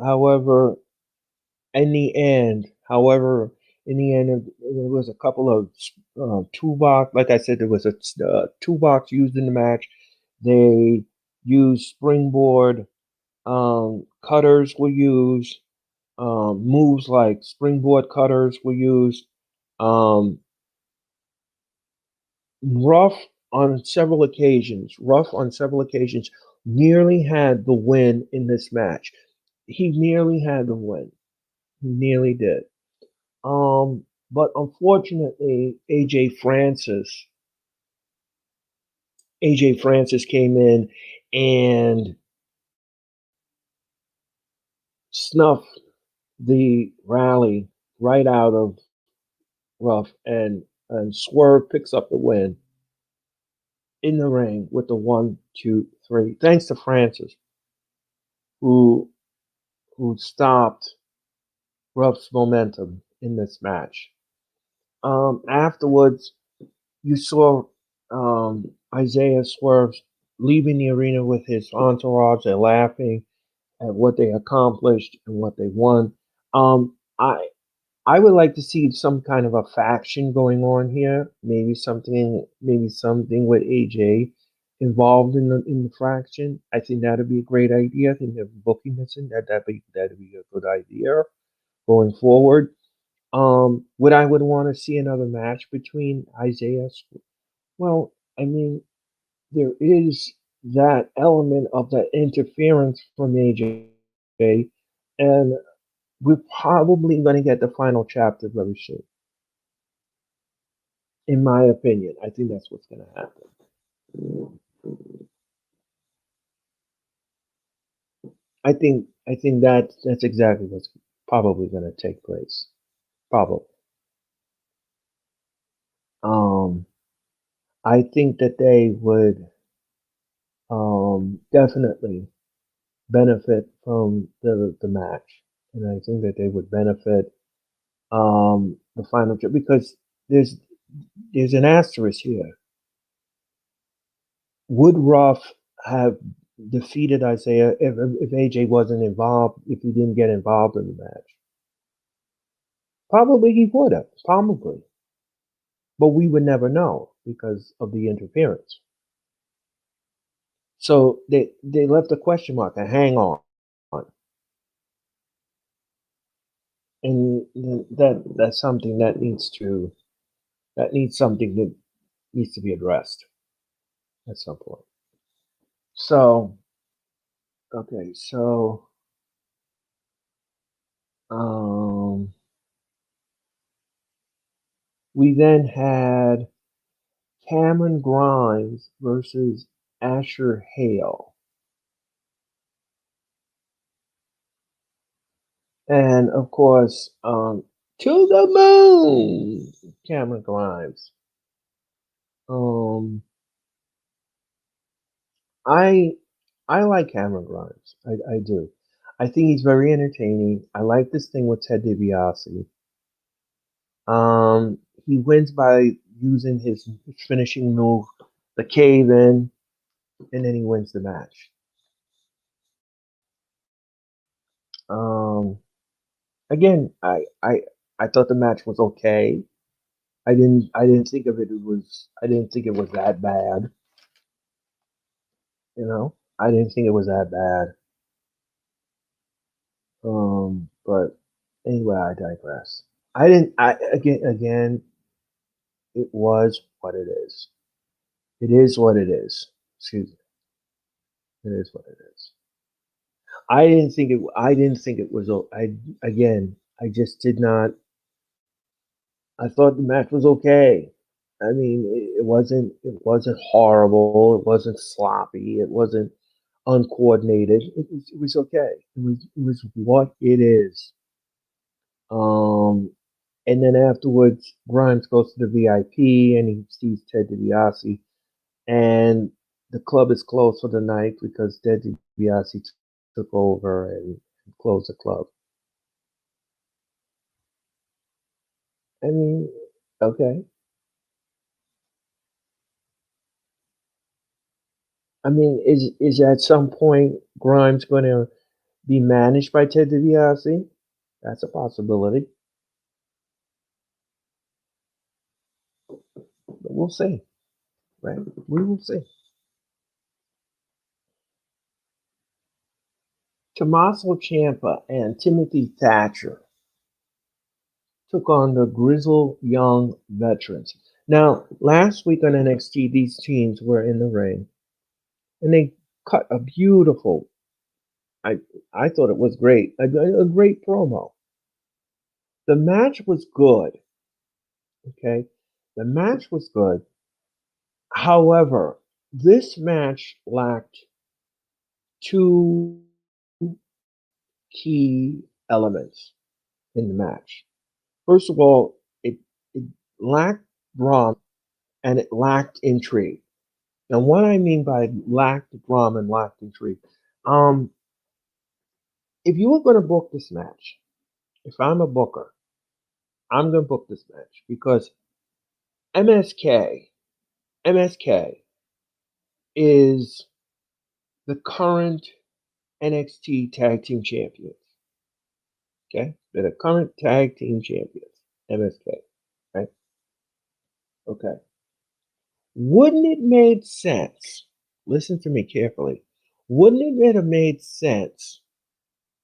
however, in the end, there was a couple of toolbox. Like I said, there was a toolbox used in the match. They used springboard cutters were used. Moves like springboard cutters were used. Um, Ruff on several occasions nearly had the win in this match. He nearly had the win. He nearly did. But unfortunately, AJ Francis came in and snuffed the rally right out of Ruff, and Swerve picks up the win in the ring with the 1, 2, 3. Thanks to Francis, who stopped Ruff's momentum in this match. Afterwards, you saw Isaiah Swerve leaving the arena with his entourage. They're laughing at what they accomplished and what they won. I would like to see some kind of a faction going on here. Maybe something with AJ involved in the faction. I think that'd be a great idea. I think they're booking this in that'd be a good idea going forward. Would I would want to see another match between Isaiah? Well, I mean, there is that element of that interference from AJ, and We're probably going to get the final chapter very soon. In my opinion, I think that's what's going to happen. I think that's exactly what's probably going to take place. Probably. Um, I think that they would definitely benefit from the match, and I think that they would benefit the final because there's there's an asterisk here. Would Ruff have defeated Isaiah if AJ wasn't involved? If he didn't get involved in the match, probably he would have. Probably, but we would never know because of the interference. So they left a question mark, a hang on, and that's something that needs something that needs to be addressed at some point. So okay, so um, we then had Cameron Grimes versus Asher Hale, and of course, to the moon, Cameron Grimes. Um, I I like Cameron Grimes. I do. I think he's very entertaining. I like this thing with Ted DiBiase. He wins by using his finishing move, the cave in, and then he wins the match. Um, again, I thought the match was okay. I didn't think of it. It was I didn't think it was that bad. You know, I didn't think it was that bad. But anyway, I digress. I didn't. I again. It was what it is. It is what it is. Excuse me. It is what it is. I didn't think it. I didn't think it was. I again. I just did not. I thought the match was okay. I mean, it wasn't. It wasn't horrible. It wasn't sloppy. It wasn't uncoordinated. It was okay. It was what it is. Um, and then afterwards, Grimes goes to the VIP and he sees Ted DiBiase, and the club is closed for the night because Ted DiBiase took over and closed the club. I mean, okay. I mean, is at some point Grimes going to be managed by Ted DiBiase? That's a possibility, but we'll see. Right? We will see. Tommaso Ciampa and Timothy Thatcher took on the Grizzled Young Veterans. Now, last week on NXT, these teams were in the ring, and they cut a beautiful. I I thought it was great, a great promo. The match was good. Okay, the match was good. However, this match lacked two key elements in the match. First of all, it lacked drama and it lacked intrigue. Now, what I mean by lacked drama and lacked intrigue, um, if you were going to book this match, if I'm a booker, I'm going to book this match because MSK, MSK is the current NXT Tag Team Champions. Okay, they're the current Tag Team Champions, MSK. Right? Okay. Wouldn't it made sense? Listen to me carefully. Wouldn't it have made sense,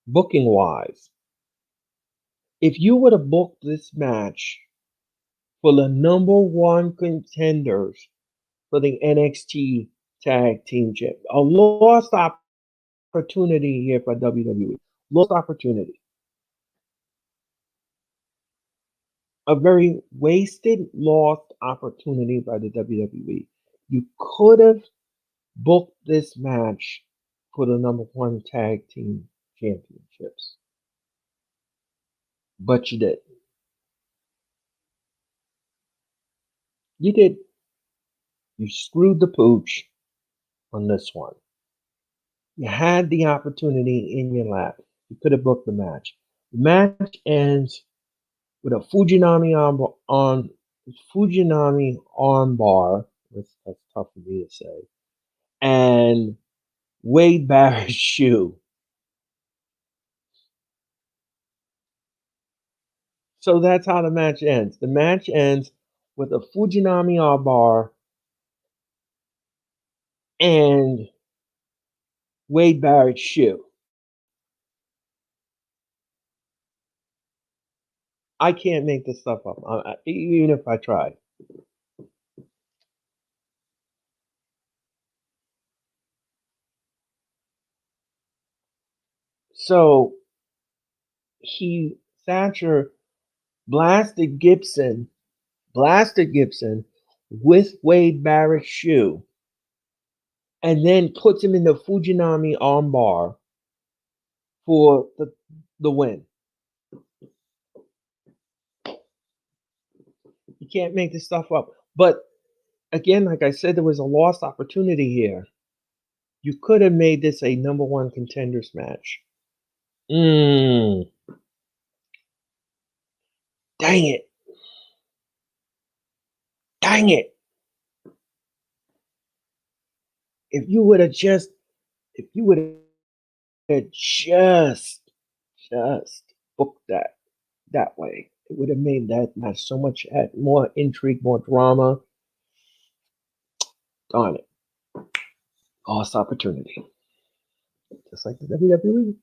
booking wise, if you would have booked this match for the number one contenders for the NXT Tag Team Champ? A lost opportunity here for WWE. Lost opportunity. A very wasted, lost opportunity by the WWE. You could have booked this match for the number one tag team championships, but you did. You did. You screwed the pooch on this one. You had the opportunity in your lap. You could have booked the match. The match ends with a Fujinami arm bar. That's tough for me to say. And Wade Barrett's shoe. So that's how the match ends. The match ends with a Fujinami arm bar and Wade Barrett's shoe. I can't make this stuff up, even if I try. So Thatcher blasted Gibson with Wade Barrett's shoe, and then puts him in the Fujinami armbar for the win. You can't make this stuff up. But again, like I said, there was a lost opportunity here. You could have made this a number one contenders match. Dang it. Dang it. If you would have just booked that way, it would have made that match so much more intrigue, more drama. Darn it. Lost opportunity. Just like the WWE.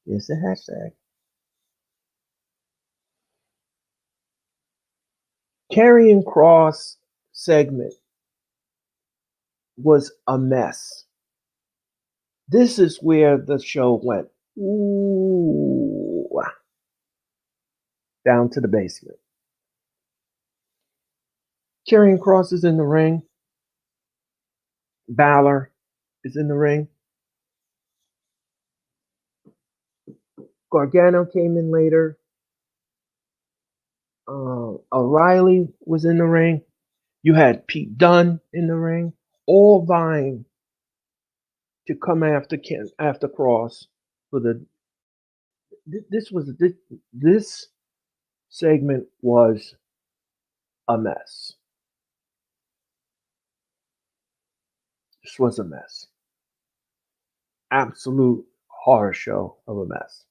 It's the hashtag. Karrion Kross segment was a mess. This is where the show went. Ooh, down to the basement. Karrion Kross is in the ring. Balor is in the ring. Gargano came in later. O'Reilly was in the ring. You had Pete Dunne in the ring, all vying to come after Kross for the. This segment was a mess. This was a mess. Absolute horror show of a mess.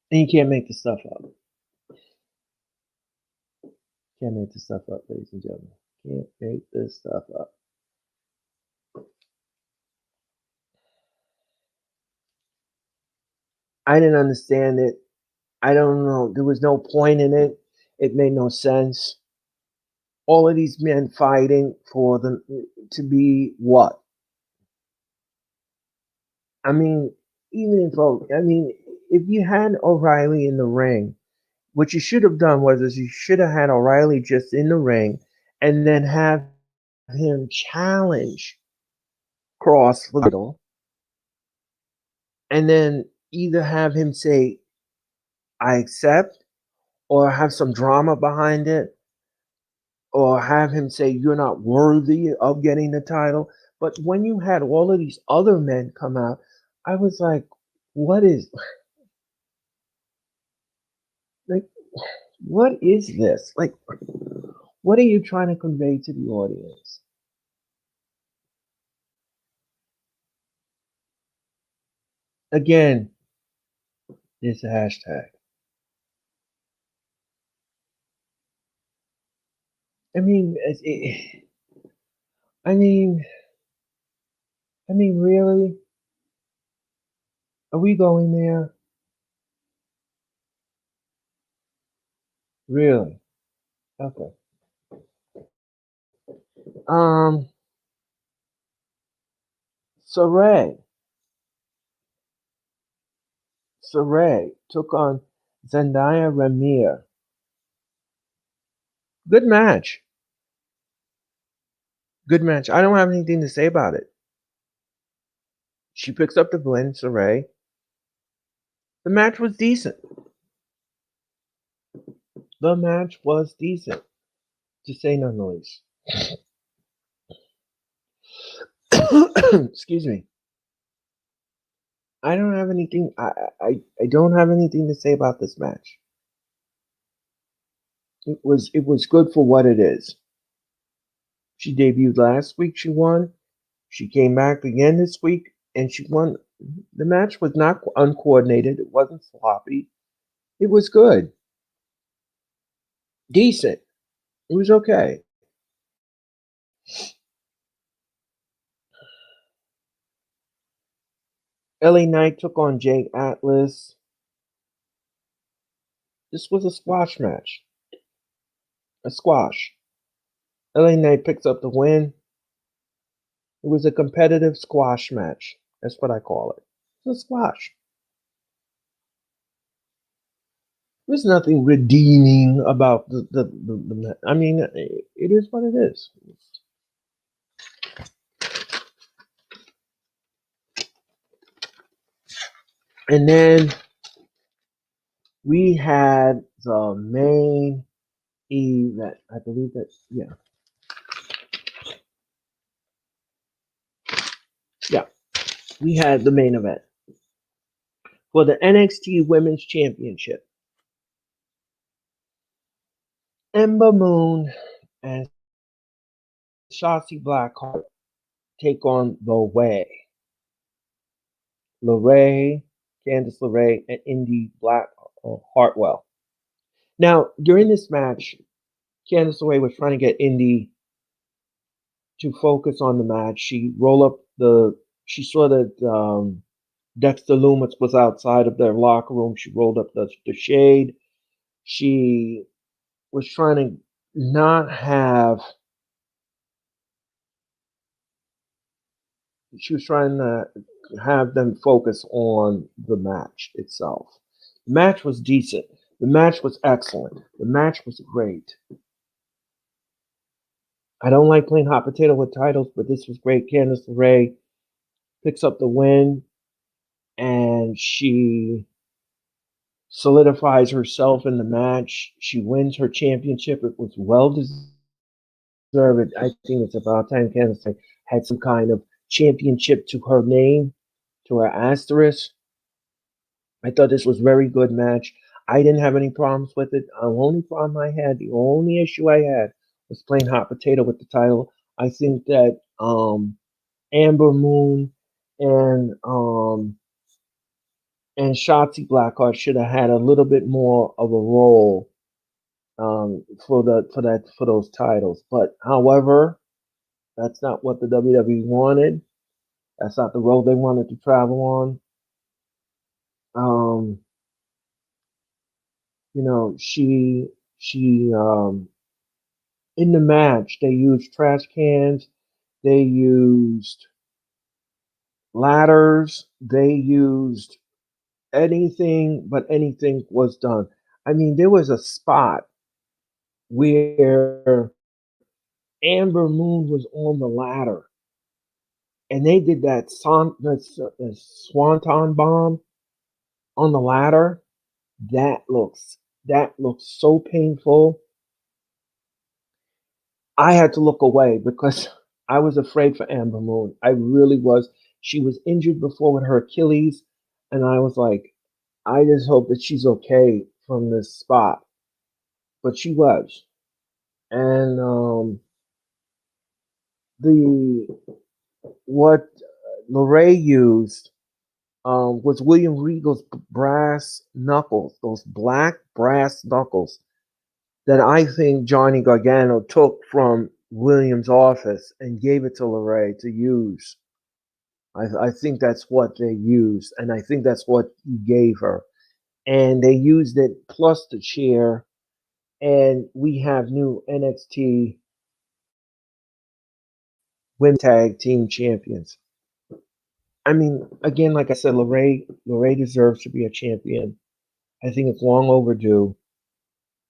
And you can't make this stuff up. Can't make this stuff up, ladies and gentlemen. Can't make this stuff up. I didn't understand it. I don't know. There was no point in it. It made no sense. All of these men fighting for them to be what? I mean, if you had O'Reilly in the ring, what you should have done was you should have had O'Reilly just in the ring and then have him challenge Kross for the title, and then either have him say, I accept, or have some drama behind it, or have him say, you're not worthy of getting the title. But when you had all of these other men come out, I was like, what is like what is this? Like, what are you trying to convey to the audience? Again, it's a hashtag. I mean, I mean, really? Are we going there? Really? Okay. Um, so Ray, Saray took on Zendaya Ramir. Good match. Good match. I don't have anything to say about it. She picks up the win, Saray. The match was decent. The match was decent, to say none the least. Excuse me. I don't have anything. I don't have anything to say about this match. It was good for what it is. She debuted last week. She won. She came back again this week, and she won. The match was not uncoordinated. It wasn't sloppy. It was good, decent. It was okay. LA Knight took on Jake Atlas. This was a squash match. A squash. LA Knight picks up the win. It was a competitive squash match. That's what I call it. It's a squash. There's nothing redeeming about the I mean, it is what it is. And then we had the main event. I believe that, yeah. Yeah. We had the main event for the NXT Women's Championship. Ember Moon and Shotzi Blackheart take on The Way. LeRae, Candice LeRae, and Indy Black Hartwell. Now, during this match, Candice LeRae was trying to get Indy to focus on the match. She she saw that Dexter Loomis was outside of their locker room. She rolled up the shade. She was trying to not have. She was trying to have them focus on the match itself. The match was decent. The match was excellent. The match was great. I don't like playing hot potato with titles, but this was great. Candice LeRae picks up the win, and she solidifies herself in the match. She wins her championship. It was well deserved. I think it's about time Candice had some kind of championship to her name, to her asterisk. I thought this was a very good match. I didn't have any problems with it. The only problem I had, the only issue I had, was playing hot potato with the title. I think that Amber Moon and Shotzi Blackheart should have had a little bit more of a role for those titles. But however, that's not what the WWE wanted. That's not the road they wanted to travel on. Um, she in the match they used trash cans, they used ladders, they used anything but anything was done. I mean, there was a spot where Amber Moon was on the ladder and they did that swanton bomb on the ladder. That looks so painful. I had to look away because I was afraid for Amber Moon. I really was. She was injured before with her Achilles, and I was like, I just hope that she's okay from this spot. But she was. And the what Lorray used was William Regal's brass knuckles, those black brass knuckles that I think Johnny Gargano took from Williams' office and gave it to Lorray to use. I think that's what they used, and I think that's what he gave her. And they used it plus the chair, and we have new NXT Women Tag Team Champions. I mean, again, like I said, Lorray deserves to be a champion. I think it's long overdue.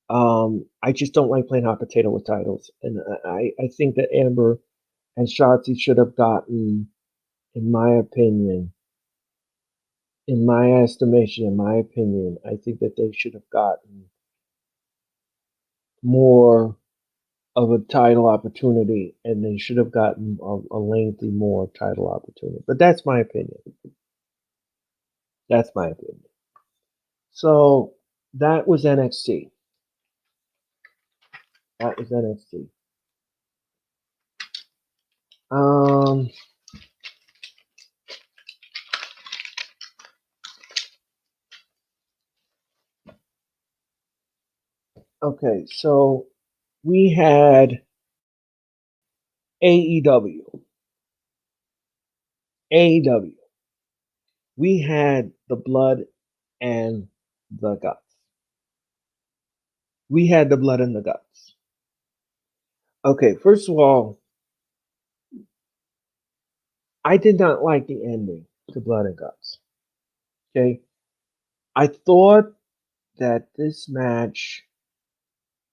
I just don't like playing hot potato with titles, and I think that Amber and Shotzi should have gotten, in my opinion, in my estimation, in my opinion, I think that they should have gotten more of a title opportunity, and they should have gotten a lengthy more title opportunity. But that's my opinion. That's my opinion. So that was NXT. That was NXT. Um, okay, so we had AEW. AEW. We had the blood and the guts. We had the blood and the guts. Okay, first of all, I did not like the ending to Blood and Guts. Okay, I thought that this match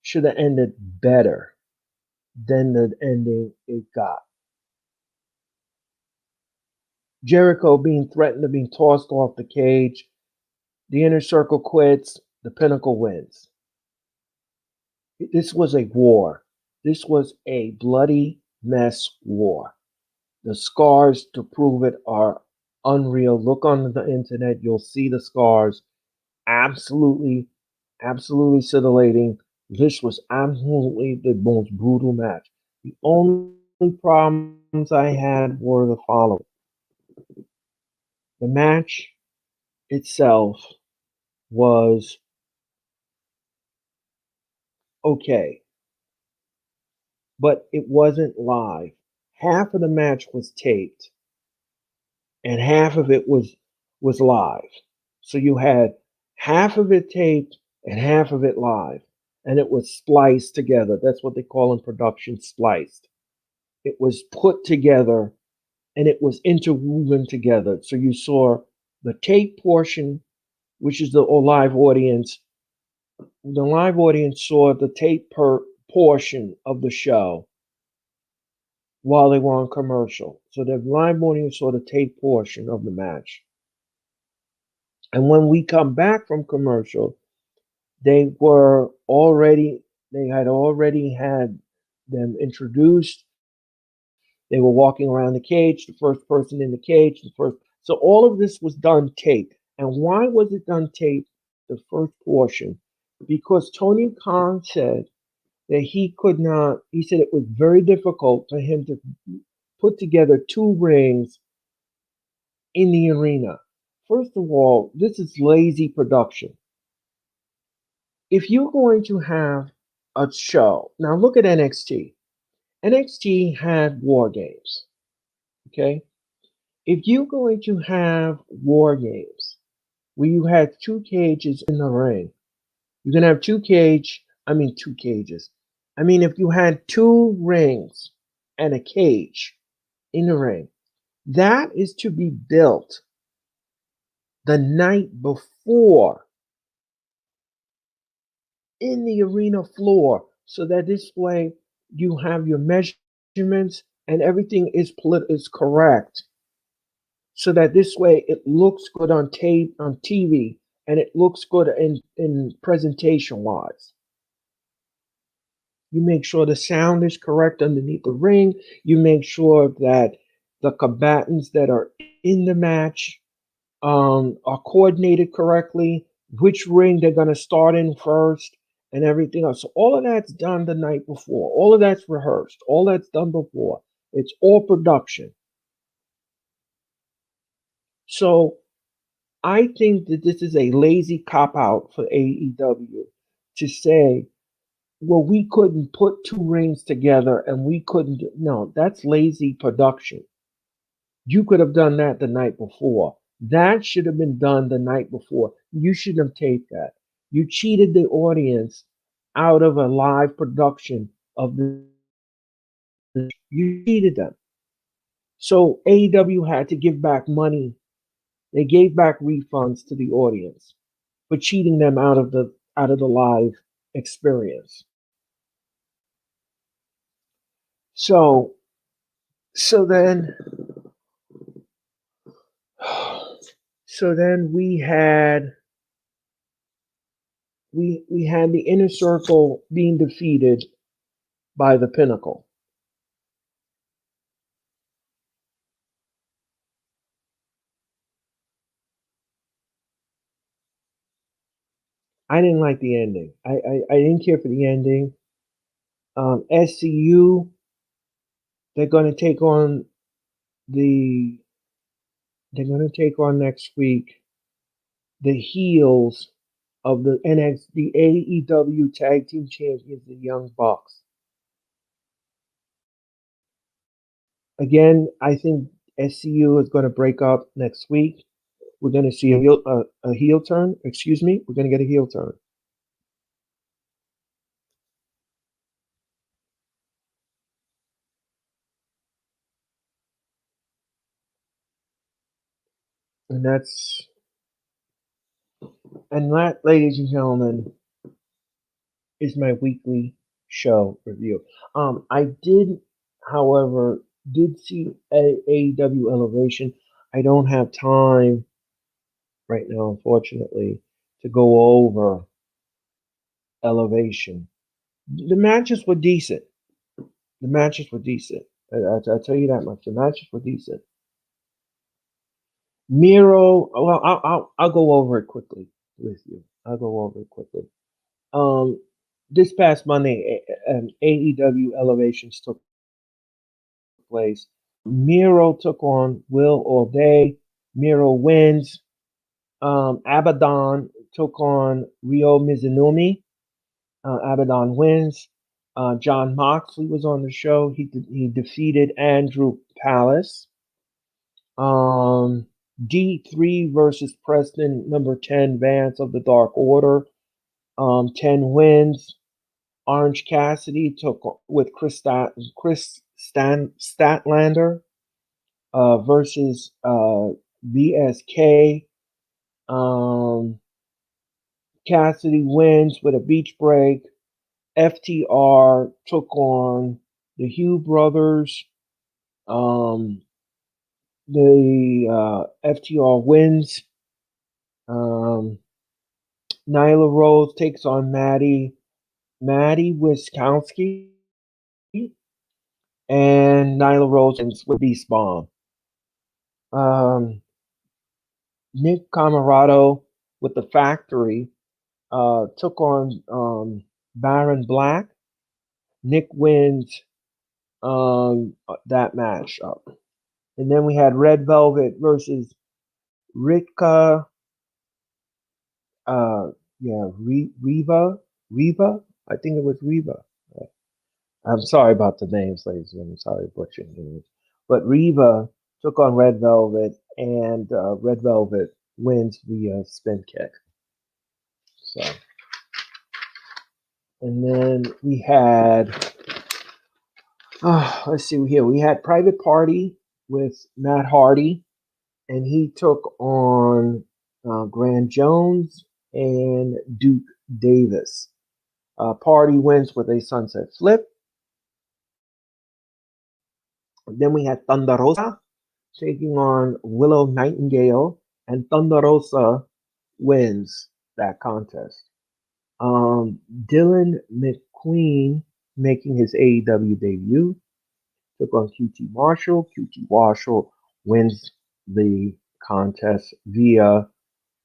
should have ended better than the ending it got. Jericho being threatened to be tossed off the cage, the inner circle quits, the pinnacle wins. This was a war. This was a bloody mess war. The scars to prove it are unreal. Look on the internet, you'll see the scars. Absolutely, absolutely scintillating. This was absolutely the most brutal match. The only problems I had were the following: the match itself was okay, but it wasn't live. Half of the match was taped, and half of it was live. So you had half of it taped and half of it live, and it was spliced together. That's what they call in production spliced. It was put together and it was interwoven together. So you saw the tape portion, which is the live audience. The live audience saw the tape portion of the show while they were on commercial. So the live audience saw the tape portion of the match. And when we come back from commercial, they were already they had already had them introduced. They were walking around the cage, the first person in the cage, the first. So all of this was done tape. And why was it done tape, the first portion? Because Tony Khan said that he could not, he said it was very difficult for him to put together two rings in the arena. First of all, this is lazy production. If you're going to have a show, now look at NXT. NXT had war games. Okay. If you're going to have war games where you had two cages in the ring, you can have two cages. I mean, if you had two rings and a cage in the ring, that is to be built the night before in the arena floor so that this way you have your measurements and everything is correct so that this way it looks good on tape on TV and it looks good in presentation wise. You make sure the sound is correct underneath the ring. You make sure that the combatants that are in the match are coordinated correctly, which ring they're going to start in first, and everything else. So all of that's done the night before. All of that's rehearsed. All that's done before. It's all production. So I think that this is a lazy cop out for AEW to say, well, we couldn't put two rings together and we couldn't. No, that's lazy production. You could have done that the night before. That should have been done the night before. You shouldn't have taped that. You cheated the audience out of a live production of the. You cheated them. So AEW had to give back money. They gave back refunds to the audience for cheating them out of the live experience. So so then so then we had the inner circle being defeated by the pinnacle. I didn't like the ending. I didn't care for the ending. SCU, they're going to take on the they're going to take on next week the heels of the AEW Tag Team Champions, the Young Bucks. Again, I think SCU is going to break up next week. We're going to see a heel turn. Excuse me. We're going to get a heel turn. And that, ladies and gentlemen, is my weekly show review. I did, however, see AEW Elevation. I don't have time right now, unfortunately, to go over Elevation. The matches were decent. The matches were decent. I'll tell you that much. The matches were decent. Miro, well, I'll go over it quickly with you. I'll go over it quickly. Um, this past Monday, AEW Elevations took place. Miro took on Will All Day. Miro wins. Abaddon took on Ryo Mizunami. Abaddon wins. John Moxley was on the show. He defeated Andrew Palace. D3 versus Preston, number 10, Vance of the Dark Order. 10 wins. Orange Cassidy took with Chris Statlander versus VSK. Cassidy wins with a beach break. FTR took on the Hugh brothers. The FTR wins. Nyla Rose takes on Maddie Wiskowski, and Nyla Rose ends with Beast Bomb. Nick Camarado with the Factory took on Baron Black. Nick wins that match up. And then we had Red Velvet versus Rika. Reva. I think it was Reva. I'm sorry about the names, ladies and gentlemen. Sorry butchering names. But Reva took on Red Velvet, and Red Velvet wins via spin kick. So, and then we had, let's see here. We had Private Party with Matt Hardy, and he took on Grant Jones and Duke Davis. Party wins with a sunset flip. Then we had Thunder Rosa taking on Willow Nightingale, and Thunder Rosa wins that contest. Dylan McQueen making his AEW debut took on QT Marshall. QT Marshall wins the contest via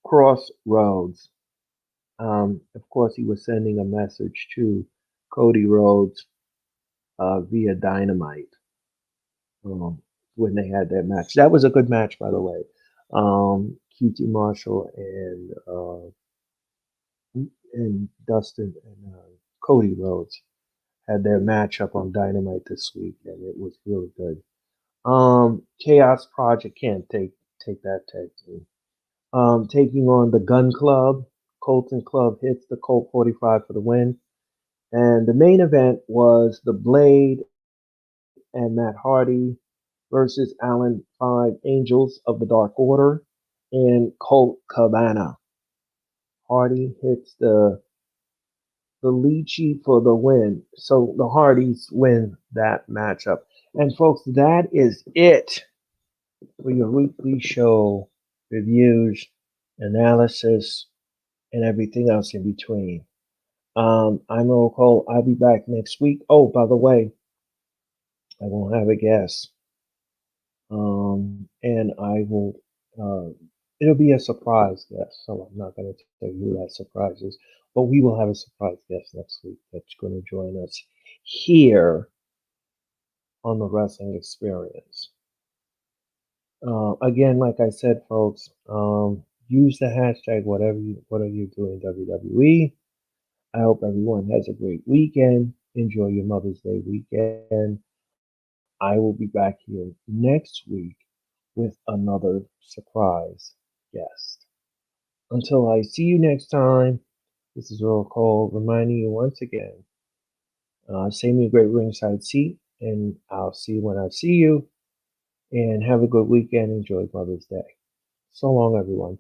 Crossroads. Of course, he was sending a message to Cody Rhodes via Dynamite when they had that match. That was a good match, by the way. QT Marshall and Dustin and Cody Rhodes had their match up on Dynamite this week, and it was really good. Chaos Project can't take that tag team. Taking on the Gun Club. Colton Club hits the Colt 45 for the win. And the main event was The Blade and Matt Hardy versus Allen Five Angels of the Dark Order and Colt Cabana. Hardy hits the Lychee for the win. So the Hardys win that matchup. And folks, that is it for your weekly show reviews, analysis, and everything else in between. I'm Earl Cole. I'll be back next week. Oh, by the way, I won't have a guest. And I will, it'll be a surprise guest. So I'm not going to tell you who that surprise is, but we will have a surprise guest next week that's going to join us here on the Wrestling Experience. Again, like I said, folks, use the hashtag what are you doing WWE. I hope everyone has a great weekend. Enjoy your Mother's Day weekend. I will be back here next week with another surprise guest. Until I see you next time, this is Earl Cole reminding you once again, save me a great ringside seat, and I'll see you when I see you. And have a good weekend. Enjoy Mother's Day. So long, everyone.